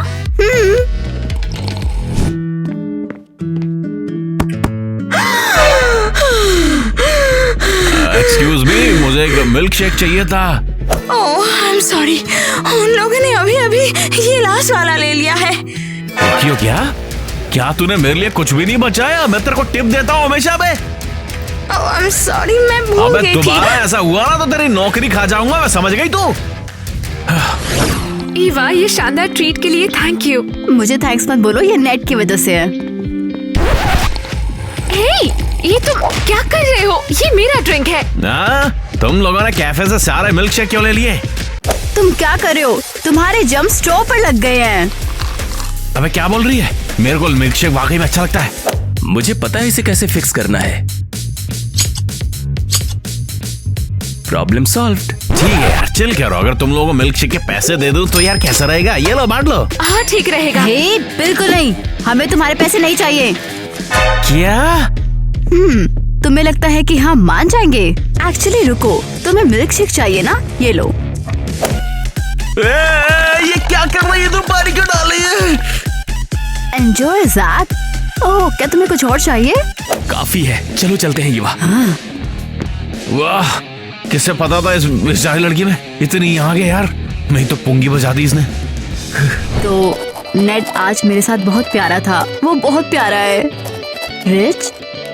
एक्सक्यूज मी, मुझे एक मिल्क शेक चाहिए था। ओह आई एम सॉरी, उन लोगों ने अभी ये लास्ट वाला ले लिया है। क्यों? क्या तूने मेरे लिए कुछ भी नहीं बचाया? मैं तेरे को टिप देता हूँ हमेशा। बे आई एम सॉरी, मैं भूल गई थी। दोबारा ऐसा हुआ ना तो तेरी नौकरी खा जाऊंगा मैं, समझ गई तू? ईवा, ये शानदार ट्रीट के लिए थैंक यू। मुझे थैंक्स मत बोलो, ये नेट की वजह से है। हे, ये तुम क्या कर रहे हो? ये मेरा ड्रिंक है ना। तुम लोगों ने कैफे से सारे मिल्क शेक क्यों ले लिए? तुम क्या कर रहे हो? तुम्हारे जम स्टोव पर लग गए हैं। अबे क्या बोल रही है? मेरे को मिल्क शेक वाकई में अच्छा लगता है। मुझे पता है इसे कैसे फिक्स करना है। Problem solved. ठीक है यार, चिल करो। अगर तुम लोगों को मिल्क शेक के पैसे दे दूं तो यार कैसा रहेगा? ये लो, बांट लो। हाँ ठीक रहेगा। हे, बिल्कुल नहीं, हमें तुम्हारे पैसे नहीं चाहिए। क्या? तुम्हें लगता है कि हम मान जाएंगे? एक्चुअली रुको, तुम्हें मिल्क शेक चाहिए ना? ये लो। ये क्या कर रही है? तुम पानी क्यों डाल रही है? Enjoy that. ओह, क्या तुम्हें कुछ और चाहिए? काफी है, चलो चलते हैं युवा। वाह, किसे पता था इस बेचारी लड़की में इतनी आगे यार। नहीं तो पुंगी बजा दी इसने। तो नेट आज मेरे साथ बहुत प्यारा था। वो बहुत प्यारा है, रिच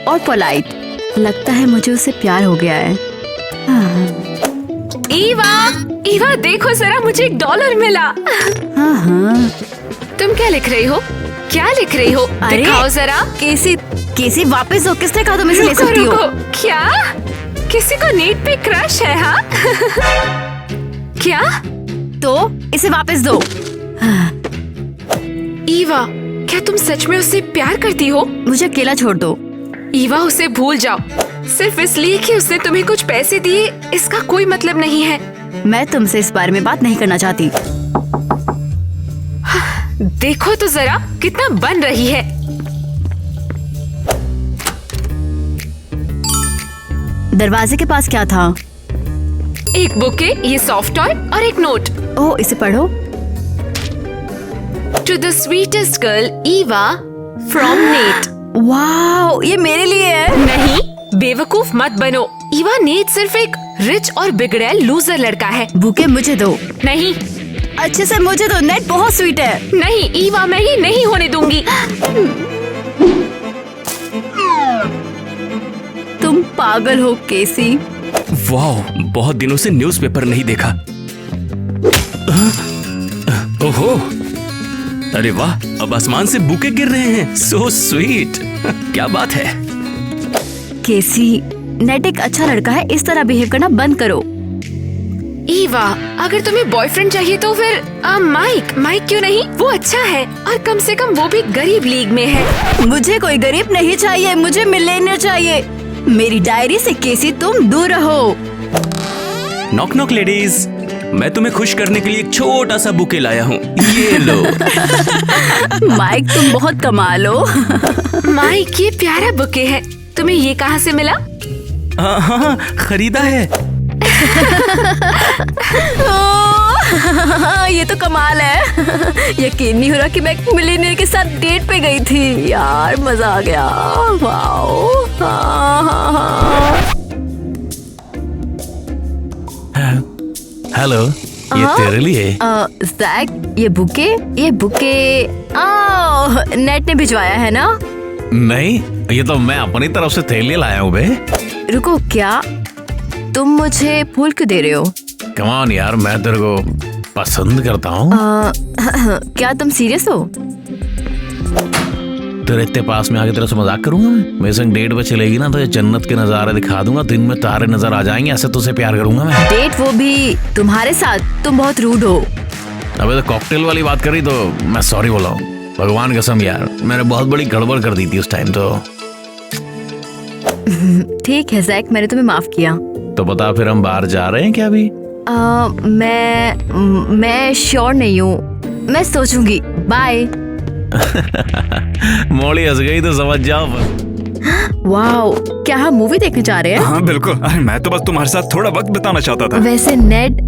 और पोलाइट। लगता है मुझे उससे प्यार हो गया है। ईवा देखो जरा, मुझे $1 मिला। हाँ। तुम क्या लिख रही हो? क्या लिख रही हो? दिखाओ जरा। केसी वापस दो। किसने कहा तुम इसे ले सकती हो? क्या किसी को नीट पे क्रश है? हाँ क्या? तो इसे वापस दो। ईवा, क्या तुम सच में उससे प्यार करती हो? मुझे अकेला छोड़ दो। ईवा, उसे भूल जाओ। सिर्फ इसलिए कि उसने तुम्हें कुछ पैसे दिए, इसका कोई मतलब नहीं है। मैं तुमसे इस बारे में बात नहीं करना चाहती। देखो तो जरा कितना बन रही है। दरवाजे के पास क्या था? एक बुके, ये सॉफ्ट टॉय और एक नोट। ओह, इसे पढ़ो। To the sweetest girl Eva from Nate. Wow, ये मेरे लिए है। नहीं, बेवकूफ मत बनो। ईवा, नेट सिर्फ एक रिच और बिगड़ैल लूजर लड़का है। बुके मुझे दो। नहीं। अच्छे से मुझे दो, नेट बहुत स्वीट है। नहीं ईवा, मैं ये नहीं होने दूंगी। तुम पागल हो केसी। वाह, बहुत दिनों से न्यूज़पेपर नहीं देखा। ओहो, अरे वाह, अब आसमान से बुके गिर रहे हैं। So sweet. क्या बात है। केसी, नेट एक अच्छा लड़का है, इस तरह बिहेव करना बंद करो। ईवा, अगर तुम्हें बॉयफ्रेंड चाहिए तो फिर माइक क्यों नहीं? वो अच्छा है और कम से कम वो भी गरीब लीग में है। मुझे कोई गरीब नहीं चाहिए, मुझे मिलेनियर चाहिए। मेरी डायरी से केसी तुम दूर रहो। नॉक नॉक लेडीज, मैं तुम्हें खुश करने के लिए एक छोटा सा बुके लाया हूँ। ये लो। माइक, तुम बहुत कमाल हो। माइक, ये प्यारा बुके है। तुम्हें ये कहाँ से मिला? हाँ, खरीदा है। ये तो कमाल है। यकीन नहीं हो रहा कि मैं एक मिलियनेयर के साथ डेट पे गई थी। यार, मजा आ गया। वाओ। हेलो, ये तेरे लिए। जैक, ये बुके नेट ने भिजवाया है ना? नहीं, ये तो मैं अपनी तरफ से तेरे लिए लाया हूँ बे। रुको, क्या तुम मुझे फूल क्यों दे रहे हो? कम ऑन यार, मैं तेरे को पसंद करता हूँ। क्या तुम सीरियस हो? तेरे इतने पास में आके तेरे से मजाक करूंगा मैं? मेरे संग डेट पे चलेगी ना तो ये जन्नत के नजारे दिखा दूंगा, दिन में तारे नजर आ जाएंगे, ऐसे तुझसे प्यार करूंगा मैं। डेट, वो भी तुम्हारे साथ? तुम बहुत रूड हो। अबे तो कॉकटेल वाली बात करी तो मैं सॉरी बोला हूँ। भगवान कसम यार, मैंने बहुत बड़ी गड़बड़ कर दी थी उस टाइम। तो ठीक है जैक, मैंने तुम्हें माफ किया। तो बता, फिर हम बाहर जा रहे हैं क्या अभी? मैं श्योर नहीं हूँ, मैं सोचूंगी। बाय। मोड़ी हंस गई तो समझ जाओ। वाओ, क्या हम मूवी देखने जा रहे हैं? हाँ बिल्कुल। अरे मैं तो बस तुम्हारे साथ थोड़ा वक्त बिताना चाहता था। वैसे नेट,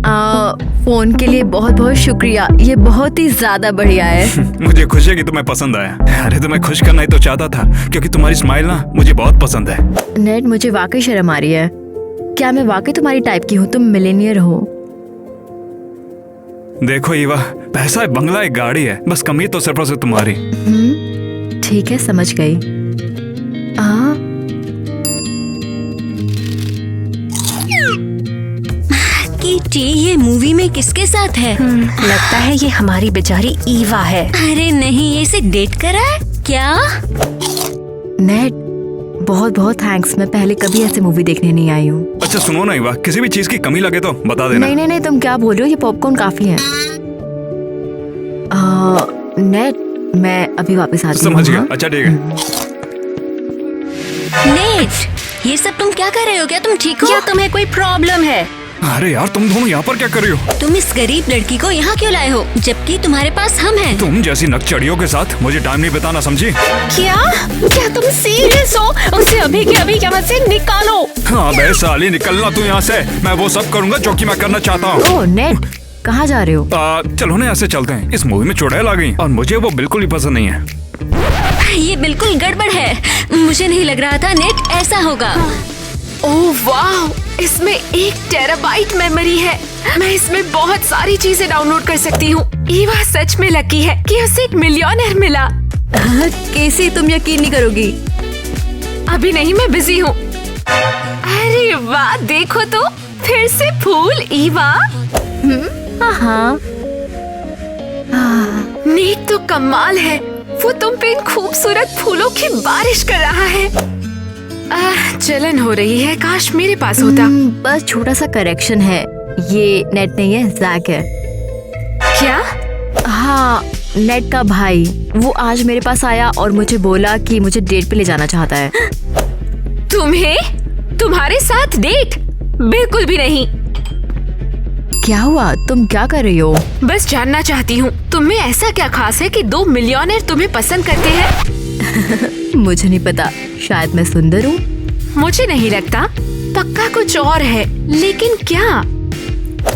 फोन के लिए बहुत बहुत शुक्रिया, ये बहुत ही ज्यादा बढ़िया है। मुझे खुशी है कि तुम्हें पसंद आया। अरे तुम्हें खुश करना ही तो चाहता था, क्योंकि तुम्हारी स्माइल ना मुझे बहुत पसंद है। नेट, मुझे वाकई शर्म आ रही है। क्या मैं वाकई तुम्हारी टाइप की हूँ? तुम मिलेनियर हो। देखो ईवा, पैसा है, बंगला है, गाड़ी है, बस कमी तो सिर्फ और सिर्फ तुम्हारी। ठीक है, समझ गई। किटी, ये मूवी में किसके साथ है? लगता है ये हमारी बेचारी ईवा है। अरे नहीं, ये इसे डेट करा है क्या? नेट, बहुत बहुत थैंक्स। मैं पहले कभी ऐसे मूवी देखने नहीं आई हूँ। अच्छा सुनो ना ईवा, किसी भी चीज की कमी लगे तो बता देना। नहीं, तुम क्या बोल रहे हो? ये पॉपकॉर्न काफी है। नेट, मैं अभी वापस आती हूँ। समझ गया। अच्छा ठीक है। नेट, ये सब तुम क्या कर रहे हो? क्या तुम ठीक हो? क्या तुम्हें कोई प्रॉब्लम है? अरे यार, तुम दोनों यहाँ पर क्या कर रही हो? तुम इस गरीब लड़की को यहाँ क्यों लाए हो, जबकि तुम्हारे पास हम हैं? तुम जैसी नकचड़ियों के साथ मुझे टाइम नहीं बिताना, समझी? क्या तुम सीरियस हो? उसे अभी के अभी यहाँ से निकालो। हाँ बे साली, निकलना तू यहाँ से। मैं वो सब करूँगा जो कि मैं करना चाहता हूँ। ओह नेट, कहाँ जा रहे हो? चलो ना, ऐसे चलते हैं। इस मूवी में चुड़ैल आ गई और मुझे वो बिल्कुल ही पसंद नहीं है। ये बिल्कुल गड़बड़ है। मुझे नहीं लग रहा था नेट ऐसा होगा। ओह वाह, इसमें 1 टेराबाइट मेमोरी है। मैं इसमें बहुत सारी चीजें डाउनलोड कर सकती हूँ। ईवा सच में लकी है कि उसे 1 मिलियनर मिला। कैसे? तुम यकीन नहीं करोगी। अभी नहीं, मैं बिजी हूँ। अरे वाह, देखो तो फिर से फूल ईवा। हाँ। नेट तो कमाल है, वो तुम पे इन खूबसूरत फूलों की बारिश कर रहा है। जलन हो रही है, काश मेरे पास होता। बस छोटा सा करेक्शन है, ये नेट नहीं है, जैक है। क्या? हाँ, नेट का भाई। वो आज मेरे पास आया और मुझे बोला कि मुझे डेट पे ले जाना चाहता है। तुम्हें? तुम्हारे साथ डेट? बिल्कुल भी नहीं। क्या हुआ? तुम क्या कर रही हो? बस जानना चाहती हूँ, तुम्हें ऐसा क्या खास है कि 2 मिलियनेयर तुम्हें पसंद करते हैं? मुझे नहीं पता, शायद मैं सुंदर हूँ। मुझे नहीं लगता, पक्का कुछ और है। लेकिन क्या?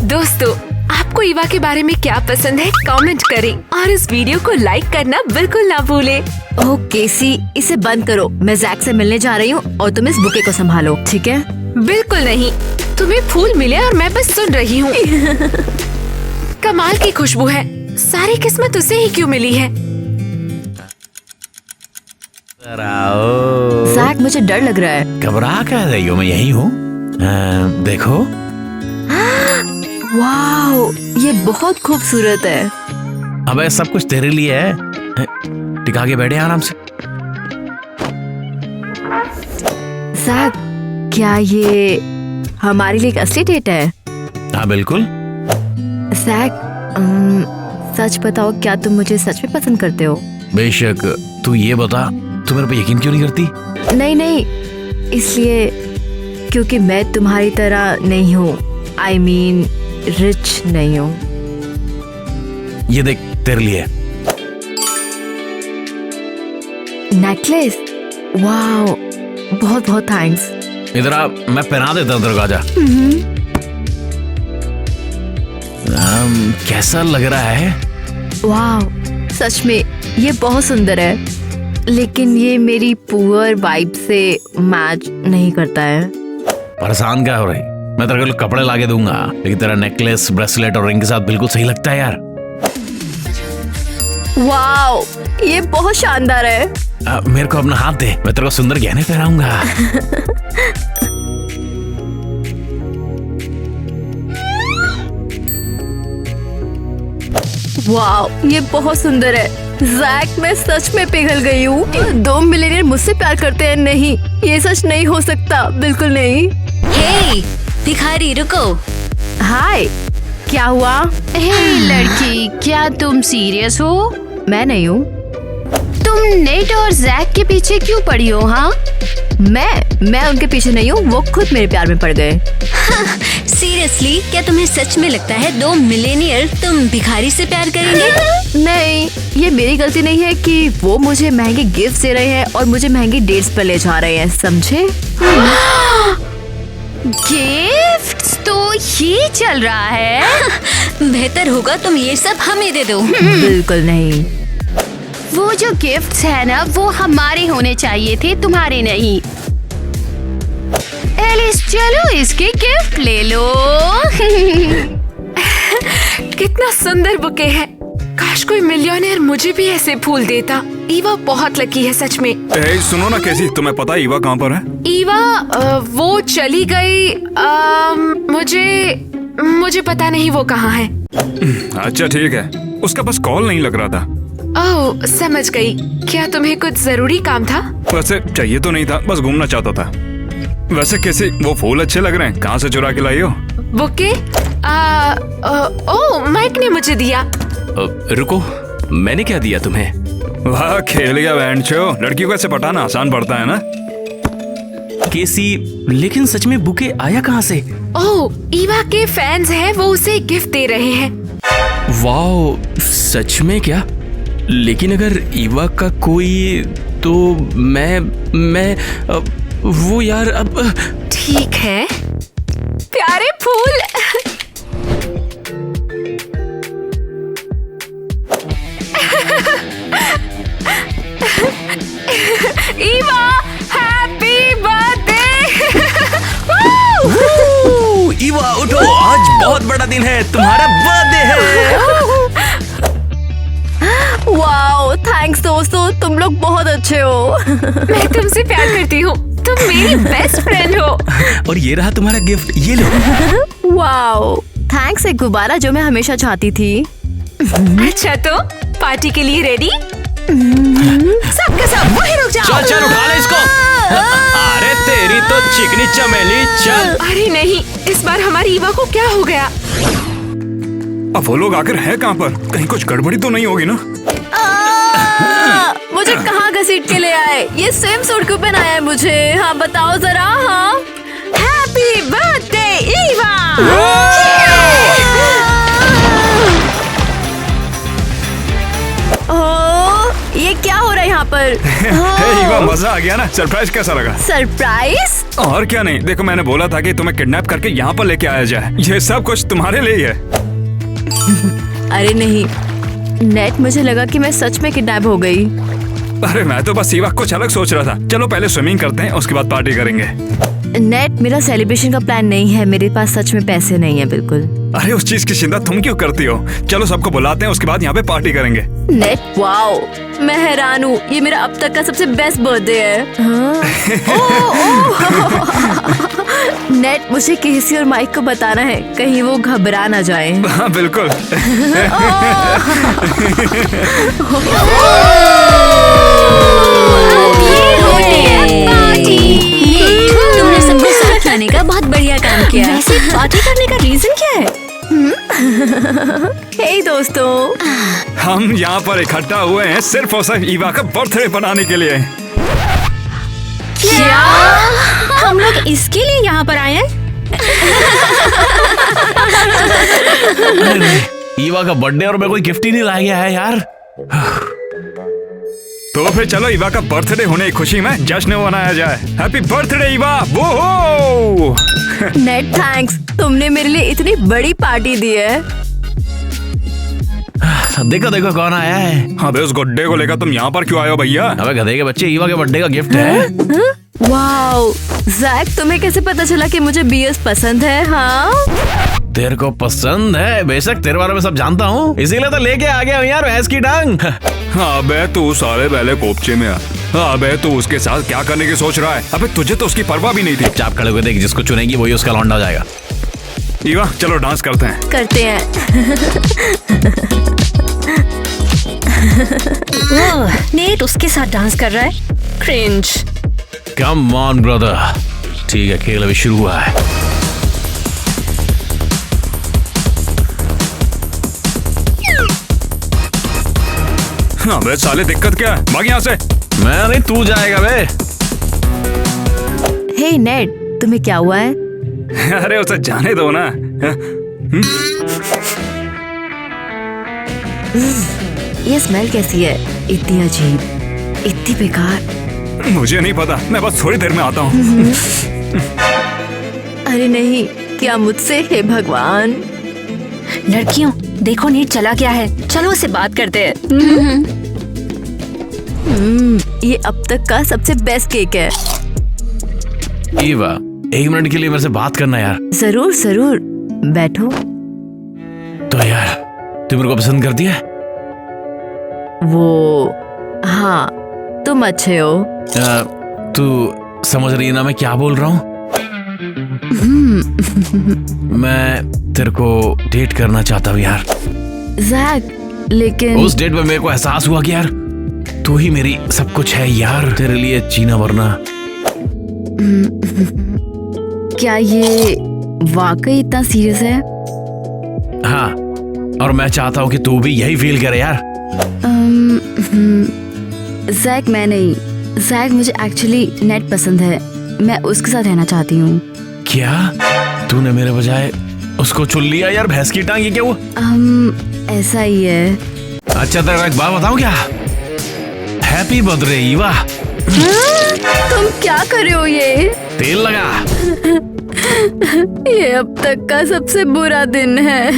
दोस्तों, आपको ईवा के बारे में क्या पसंद है कमेंट करें और इस वीडियो को लाइक करना बिल्कुल ना भूलें। ओह केसी, इसे बंद करो। मैं जैक से मिलने जा रही हूँ और तुम इस बुके को संभालो, ठीक है? बिल्कुल नहीं, तुम्हें फूल मिले और मैं बस सुन रही हूँ। कमाल की खुशबू है, सारी किस्मत उसे ही क्यों मिली है? जैक, मुझे डर लग रहा है। घबरा क्या रही हो? मैं यही हूँ। देखो। वाओ, ये बहुत खूबसूरत है। अबे सब कुछ तेरे लिए है। टिका के बैठे आराम से। जैक, क्या ये हमारे लिए एक असली डेट है? हाँ बिल्कुल। जैक, सच बताओ, क्या तुम मुझे सच में पसंद करते हो? बेशक। तू ये बता, तू मेरे पे यकीन क्यों नहीं करती? नहीं, इसलिए क्योंकि मैं तुम्हारी तरह नहीं हूँ। I mean, रिच नहीं हूँ। ये देख, तेरे लिए नेकलेस। वाओ, बहुत बहुत थैंक्स। इधर आ, मैं पहना देता हूँ तेरे को। आजा। कैसा लग रहा है? वाओ, सच में ये बहुत सुंदर है, लेकिन ये मेरी पुअर वाइब से मैच नहीं करता है। परेशान क्या हो रही? मैं तेरे को कपड़े लाके दूंगा, लेकिन तेरा नेकलेस, ब्रेसलेट और रिंग के साथ बिल्कुल सही लगता है यार। वाओ, ये बहुत शानदार है। मेरे को अपना हाथ दे, मैं तेरे को सुंदर गहने पहनाऊंगा। वाओ, ये बहुत सुंदर है। जैक, मैं सच में पिघल गई हूँ। 2 मिलियनेयर मुझसे प्यार करते हैं? नहीं, ये सच नहीं हो सकता, बिल्कुल नहीं। हे, भिखारी रुको। हाय, क्या हुआ? हे लड़की, क्या तुम सीरियस हो? मैं नहीं हूँ। तुम नेट और जैक के पीछे क्यों पड़ी हो? हाँ, मैं उनके पीछे नहीं हूँ, वो खुद मेरे प्यार में पड़ गए। सीरियसली, क्या तुम्हें सच में लगता है 2 मिलियनियर तुम भिखारी से प्यार करेंगे? नहीं, ये मेरी गलती नहीं है कि वो मुझे महंगे गिफ्ट दे रहे हैं और मुझे महंगी डेट्स पर ले जा रहे हैं, समझे? गिफ्ट्स तो ये चल रहा है। बेहतर होगा तुम ये सब हमें दे दो। बिल्कुल नहीं। वो जो गिफ्ट्स है ना, वो हमारे होने चाहिए थे, तुम्हारे नहीं। एलिस, चलो इसके गिफ्ट ले लो। कितना सुंदर बुके है, काश कोई मिलियनेयर मुझे भी ऐसे फूल देता। ईवा बहुत लकी है सच में। सुनो ना कैसी, तुम्हें पता है ईवा कहाँ पर है? ईवा वो चली गई। मुझे पता नहीं वो कहाँ है। अच्छा ठीक है, उसका बस कॉल नहीं लग रहा था। ओह, समझ गई। क्या तुम्हें कुछ जरूरी काम था? वैसे चाहिए तो नहीं था, बस घूमना चाहता था। वैसे कैसी, वो फूल अच्छे लग रहे हैं, कहाँ से चुरा के लाई हो? बुके? ओह, माइक ने मुझे दिया। रुको, मैंने क्या दिया तुम्हें? वाह, खेल गया बैंचो। लड़कियों को ऐसे पटाना आसान पड़ता है ना? केसी, लेकिन सच में बुके आया कहाँ से? ओह, ईवा के फैंस हैं, वो उसे गिफ्ट दे रहे हैं। वाओ, सच में क्या? लेकिन अगर ईवा का कोई, तो मैं वो यार अब। ठीक है, प्यारे फूल। Eva, happy birthday. ईवा उठो, आज बहुत बड़ा दिन है, तुम्हारा बर्थडे है। वाओ, थैंक्स दोस्तों, तुम लोग बहुत अच्छे हो। मैं तुमसे प्यार करती हूँ, तुम मेरी बेस्ट फ्रेंड हो। और ये रहा तुम्हारा गिफ्ट, ये लो। वाओ, थैंक्स एक गुब्बारा जो मैं हमेशा चाहती थी। अच्छा तो पार्टी के लिए रेडी? सबके सब वहीं रुक जाओ। चल चल उठा ले इसको। अरे तेरी तो चिकनी चमेली, चल। अरे नहीं, इस बार हमारी ईवा को क्या हो गया? अब वो लोग आकर है कहाँ पर? कहीं कुछ गड़बड़ी तो नहीं होगी ना? मुझे कहाँ घसीट के ले आए? ये स्विम सूट क्यों पहनाया है मुझे? हाँ बताओ जरा। हाँ, हैप्पी बर्थडे ईवा। ये क्या हो रहा है यहाँ पर? ईवा, मजा आ गया ना? सरप्राइज कैसा लगा? सरप्राइज? और क्या नहीं, देखो मैंने बोला था कि तुम्हें किडनैप करके यहाँ पर लेके आया जाए। ये सब कुछ तुम्हारे लिए ही है। अरे नहीं नेट, मुझे लगा कि मैं सच में किडनैप हो गई। अरे मैं तो बस ईवा कुछ अलग सोच रहा था। चलो पहले स्विमिंग करते हैं, उसके बाद पार्टी करेंगे। नेट, मेरा सेलिब्रेशन का प्लान नहीं है। मेरे पास सच में पैसे नहीं है बिल्कुल। अरे उस चीज की चिंता तुम क्यों करती हो? चलो सबको बुलाते हैं, उसके बाद यहाँ पे पार्टी करेंगे। नेट, वाओ, मैं हैरान हूँ। ये मेरा अब तक का सबसे बेस्ट बर्थडे है। हाँ? नेट, मुझे केसी और माइक को बताना है, कहीं वो घबरा ना जाए। हाँ बिल्कुल। तुमने सबको साथ लाने का बहुत बढ़िया काम किया। वैसे पार्टी करने का रीजन क्या है? हे दोस्तों, हम यहाँ पर इकट्ठा हुए हैं सिर्फ और सिर्फ ईवा का बर्थडे बनाने के लिए। क्या हम लोग इसके लिए यहाँ पर आए हैं? ईवा का बर्थडे और मैं कोई गिफ्ट ही नहीं लाया गया है यार। तो फिर चलो ईवा का बर्थडे होने की खुशी में जश्न मनाया जाए। Happy birthday Eva. वो नेट, थैंक्स, तुमने मेरे लिए इतनी बड़ी पार्टी दी है। देखो देखो कौन आया है। अबे उस गुड्डे को लेकर तुम यहाँ पर क्यों आए हो भैया? अबे गधे के बच्चे, ईवा के बर्थडे का गिफ्ट है। वाओ, जैक, तुम्हें कैसे पता चला कि मुझे बीएस पसंद है? हाँ, तेरे को पसंद है? बेशक, तेरे बारे में सब जानता हूँ, इसीलिए तो लेके आ गया हूँ यार भैंस की टांग। अबे तू साले पहले कोपचे में आ। अबे तू उसके साथ क्या करने की सोच रहा है? अबे तुझे तो उसकी परवाह भी नहीं थी। चाप खड़े हुए देख, जिसको चुनेगी वही उसका लौंडा हो जाएगा। ईवा चलो डांस करते हैं। करते हैं। नेट उसके साथ डांस कर रहा है। क्रिंज। Come on brother. ठीक है, खेल अभी शुरू हुआ है। अबे साले दिक्कत क्या है? भाग यहाँ से। मैं नहीं, तू जाएगा बे। हे नेट, तुम्हें क्या हुआ है? अरे उसे जाने दो ना। ये स्मेल कैसी है? इतनी अजीब, इतनी बेकार। मुझे नहीं पता, मैं बस थोड़ी देर में आता हूँ। अरे नहीं, क्या मुझसे? हे भगवान। लड़कियों, देखो नेट चला गया है, चलो उससे बात करते हैं। ये अब तक का सबसे बेस्ट केक है। ईवा, 1 मिनट के लिए मेरे से बात करना यार। जरूर जरूर, बैठो। तो यार, तू मेरे को पसंद करती है? वो, हाँ, तुम अच्छे हो। तू समझ रही है ना मैं क्या बोल रहा हूँ? मैं तेरे को डेट करना चाहता हूँ यार। जैक, लेकिन उस डेट में मेरे को एहसास हुआ कि यार तू ही मेरी सब कुछ है यार। तेरे लिए जीना मरना। क्या ये वाकई इतना सीरियस है? हाँ, और मैं चाहता हूँ कि तू भी यही फील करे यार। जैक, मैं नहीं। जैक, मुझे एक्चुअली नेट पसंद है। मैं उसके साथ रहना चाहती हूँ। क्या? तूने मेरे बजाय उसको चुन लिया यार? भैंस की टांग, ये क्या हुआ? ऐसा ही है। अच्छा, तेरा एक बात बताऊँ क्या? Happy birthday Eva. तुम क्या कर रहे हो? ये तेल लगा। ये अब तक का सबसे बुरा दिन है।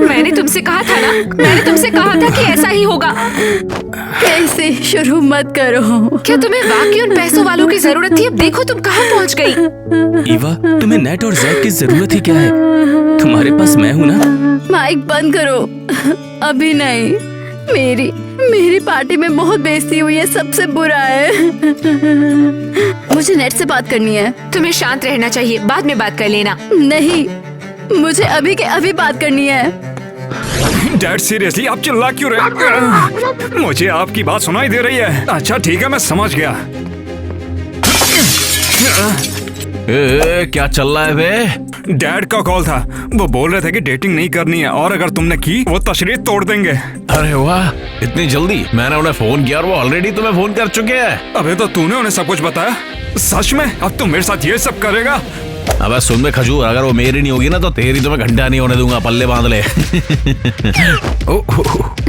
मैंने तुमसे कहा था ना, मैंने तुमसे कहा था कि ऐसा ही होगा। कैसे? शुरू मत करो। क्या तुम्हें वाकई उन पैसों वालों की जरूरत थी? अब देखो तुम कहाँ पहुँच गई। ईवा, तुम्हें नेट और जैक की जरूरत ही क्या है? तुम्हारे पास मैं हूँ ना। माइक बंद करो। अभी नहीं। मेरी पार्टी में बहुत बेइज्जती हुई है, सबसे बुरा है। मुझे नेट से बात करनी है। तुम्हें शांत रहना चाहिए, बाद में बात कर लेना। नहीं, मुझे अभी के अभी बात करनी है। डैड सीरियसली आप चिल्ला क्यों रहे? मुझे आपकी बात सुनाई दे रही है। अच्छा ठीक है, मैं समझ गया। क्या चल रहा है बे? डैड का कॉल था, वो बोल रहे थे कि डेटिंग नहीं करनी है और अगर तुमने की वो तशरीह तोड़ देंगे। अरे वाह, इतनी जल्दी? मैंने उन्हें फोन किया और वो ऑलरेडी तुम्हें फोन कर चुके हैं। अबे तो तूने उन्हें सब कुछ बताया? सच में? अब तुम मेरे साथ ये सब करेगा? अबे सुन बे खजूर, अगर वो मेरी नहीं होगी ना तो तेरी तो मैं घंटा नहीं होने दूंगा, पल्ले बांध ले।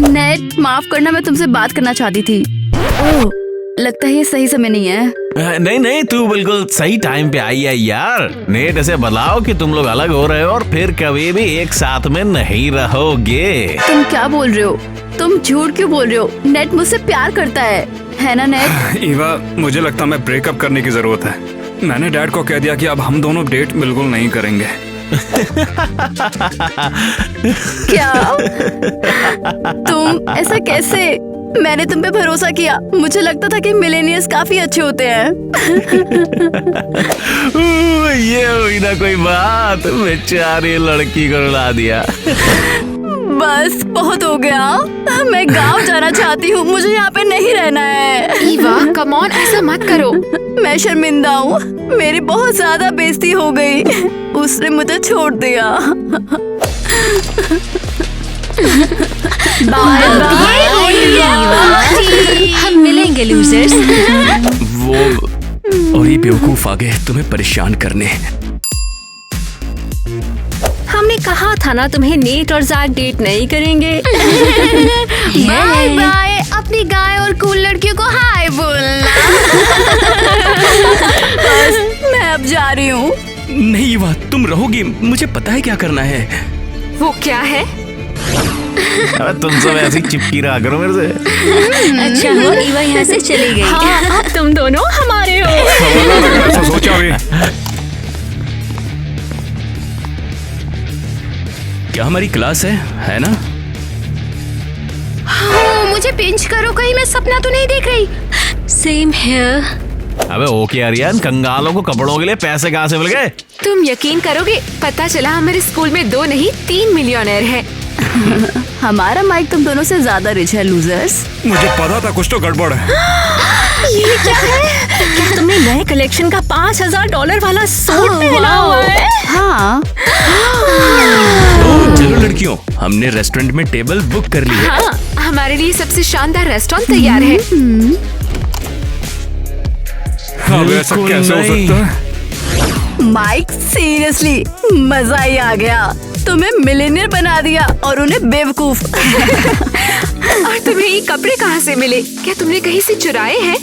नेट, माफ करना, मैं तुमसे बात करना चाहती थी। ओह, लगता है ये सही समय नहीं है। नहीं, तू बिल्कुल सही टाइम पे आई है यार। नेट ऐसे बताओ कि तुम लोग अलग हो रहे हो और फिर कभी भी एक साथ में नहीं रहोगे। तुम क्या बोल रहे हो? तुम झूठ क्यों बोल रहे हो? नेट मुझसे प्यार करता है ना नेट? ईवा, मुझे लगता है मैं ब्रेकअप करने की जरूरत है। मैंने डैड को कह दिया कि अब हम दोनों डेट बिल्कुल नहीं करेंगे। क्या? तुम ऐसा कैसे? मैंने तुम पे भरोसा किया। मुझे लगता था कि मिलेनियर्स काफी अच्छे होते हैं। ये हुई ना कोई बात, बेचारी लड़की को रुला दिया। बस बहुत हो गया, मैं गांव जाना चाहती हूँ, मुझे यहाँ पे नहीं रहना है। ईवा, कम ऑन, ऐसा मत करो। मैं शर्मिंदा हूँ, मेरी बहुत ज्यादा बेइज्जती हो गई। उसने मुझे छोड़ दिया। Bye bye. हम मिलेंगे लूजर्स। वो और ये बेवकूफ आ गए तुम्हें परेशान करने। हमने कहा था ना तुम्हें नेट और जैक डेट नहीं करेंगे। Bye bye. अपनी गाय और कूल लड़कियों को हाय बोलना। बस, मैं अब जा रही हूँ। नहीं ईवा, तुम रहोगी, मुझे पता है क्या करना है। वो क्या है? अबे तुम सब ऐसी चिपकी रहा करो मेरे से। अच्छा हो ईवा यहाँ से चली गई। हाँ, अब तुम दोनों हमारे हो। ऐसा सोचा भी। क्या हमारी क्लास है ना? हाँ, मुझे पिंच करो, कहीं मैं सपना तो नहीं देख रही। Same here. अबे ओके आर्यन, कंगालों को कपड़ों के लिए पैसे कहाँ से मिल गए? तुम यकीन करोगे, पता चला हमारे स्कूल में 2 नहीं 3 मिलियनर हैं। हमारा माइक तुम दोनों से ज्यादा रिच है लूजर्स। मुझे पता था कुछ तो गड़बड़ है। ये क्या है? क्या तुमने नए कलेक्शन का $5000 वाला सूट पहना हुआ है? हाँ। तो चलो लड़कियों, हमने रेस्टोरेंट में टेबल बुक कर ली है। हाँ, हमारे लिए सबसे शानदार रेस्टोरेंट तैयार है। अब ऐसा कैसे हो सकता है? माइक, सीरियसली मजा ही आ गया। तुम्हें मिलेनियर बना दिया और उन्हें बेवकूफ। और तुम्हें ये कपड़े कहाँ से मिले? क्या तुमने कहीं से चुराए हैं?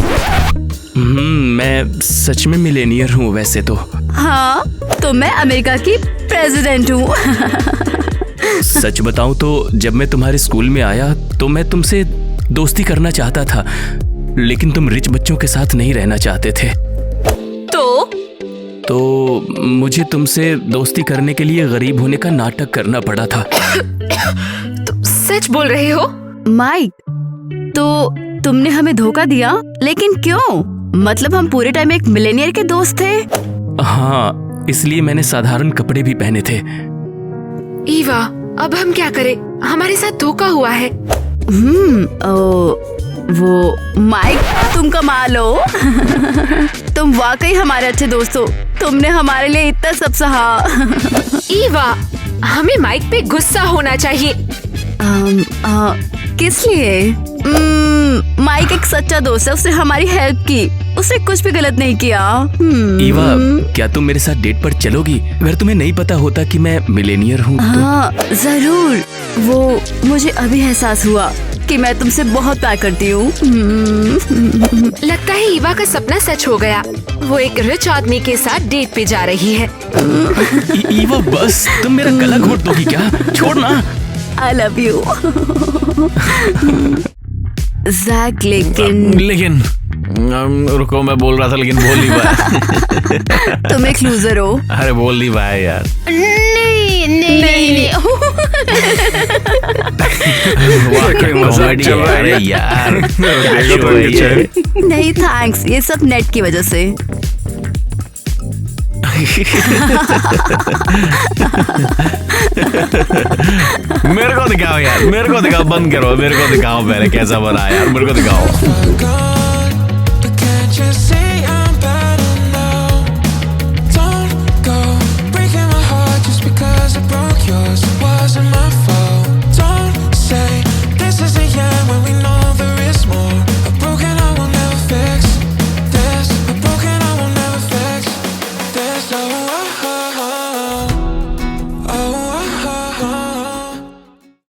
मैं सच में मिलेनियर हूँ वैसे तो। हाँ, तो मैं अमेरिका की प्रेसिडेंट हूँ। सच बताऊं तो जब मैं तुम्हारे स्कूल में आया तो मैं तुमसे दोस्ती करना चाहता था, लेकिन तुम रिच बच्चों के साथ नहीं रहना चाहते थे। तो मुझे तुमसे दोस्ती करने के लिए गरीब होने का नाटक करना पड़ा था। तुम सच बोल रहे हो? माइक, तो तुमने हमें धोखा दिया, लेकिन क्यों? मतलब हम पूरे टाइम एक मिलेनियर के दोस्त थे। हाँ, इसलिए मैंने साधारण कपड़े भी पहने थे। ईवा, अब हम क्या करें? हमारे साथ धोखा हुआ है। वो माइक, तुम कमाल हो। तुम वाकई हमारे अच्छे दोस्त हो। तुमने हमारे लिए इतना सब सहा। ईवा, हमें माइक पे गुस्सा होना चाहिए। किस लिए? माइक एक सच्चा दोस्त है, उसने हमारी हेल्प की, उसने कुछ भी गलत नहीं किया। ईवा, क्या तुम मेरे साथ डेट पर चलोगी अगर तुम्हें नहीं पता होता कि मैं मिलेनियर हूँ? हाँ जरूर। वो मुझे अभी एहसास हुआ कि मैं तुमसे बहुत प्यार करती हूँ। लगता है ईवा का सपना सच हो गया। वो एक रिच आदमी के साथ डेट पे जा रही है। ईवा बस, तुम मेरा गला घोट दोगी क्या? छोड़ना। I love you। जैक, लेकिन रुको, मैं बोल रहा था लेकिन बोल नहीं पाया। तुम एक लूजर हो। अरे बोल नहीं पाया यार। नहीं। वाह, कोई मजाक comedy चल रहा है अरे यार देखो तो क्या इनके show है चेहरे। नहीं थैंक्स, ये सब नेट की वजह से। मेरे को दिखाओ यार, मेरे को दिखाओ, बंद करो, मेरे को दिखाओ पहले कैसा बना है यार, मेरे को दिखाओ।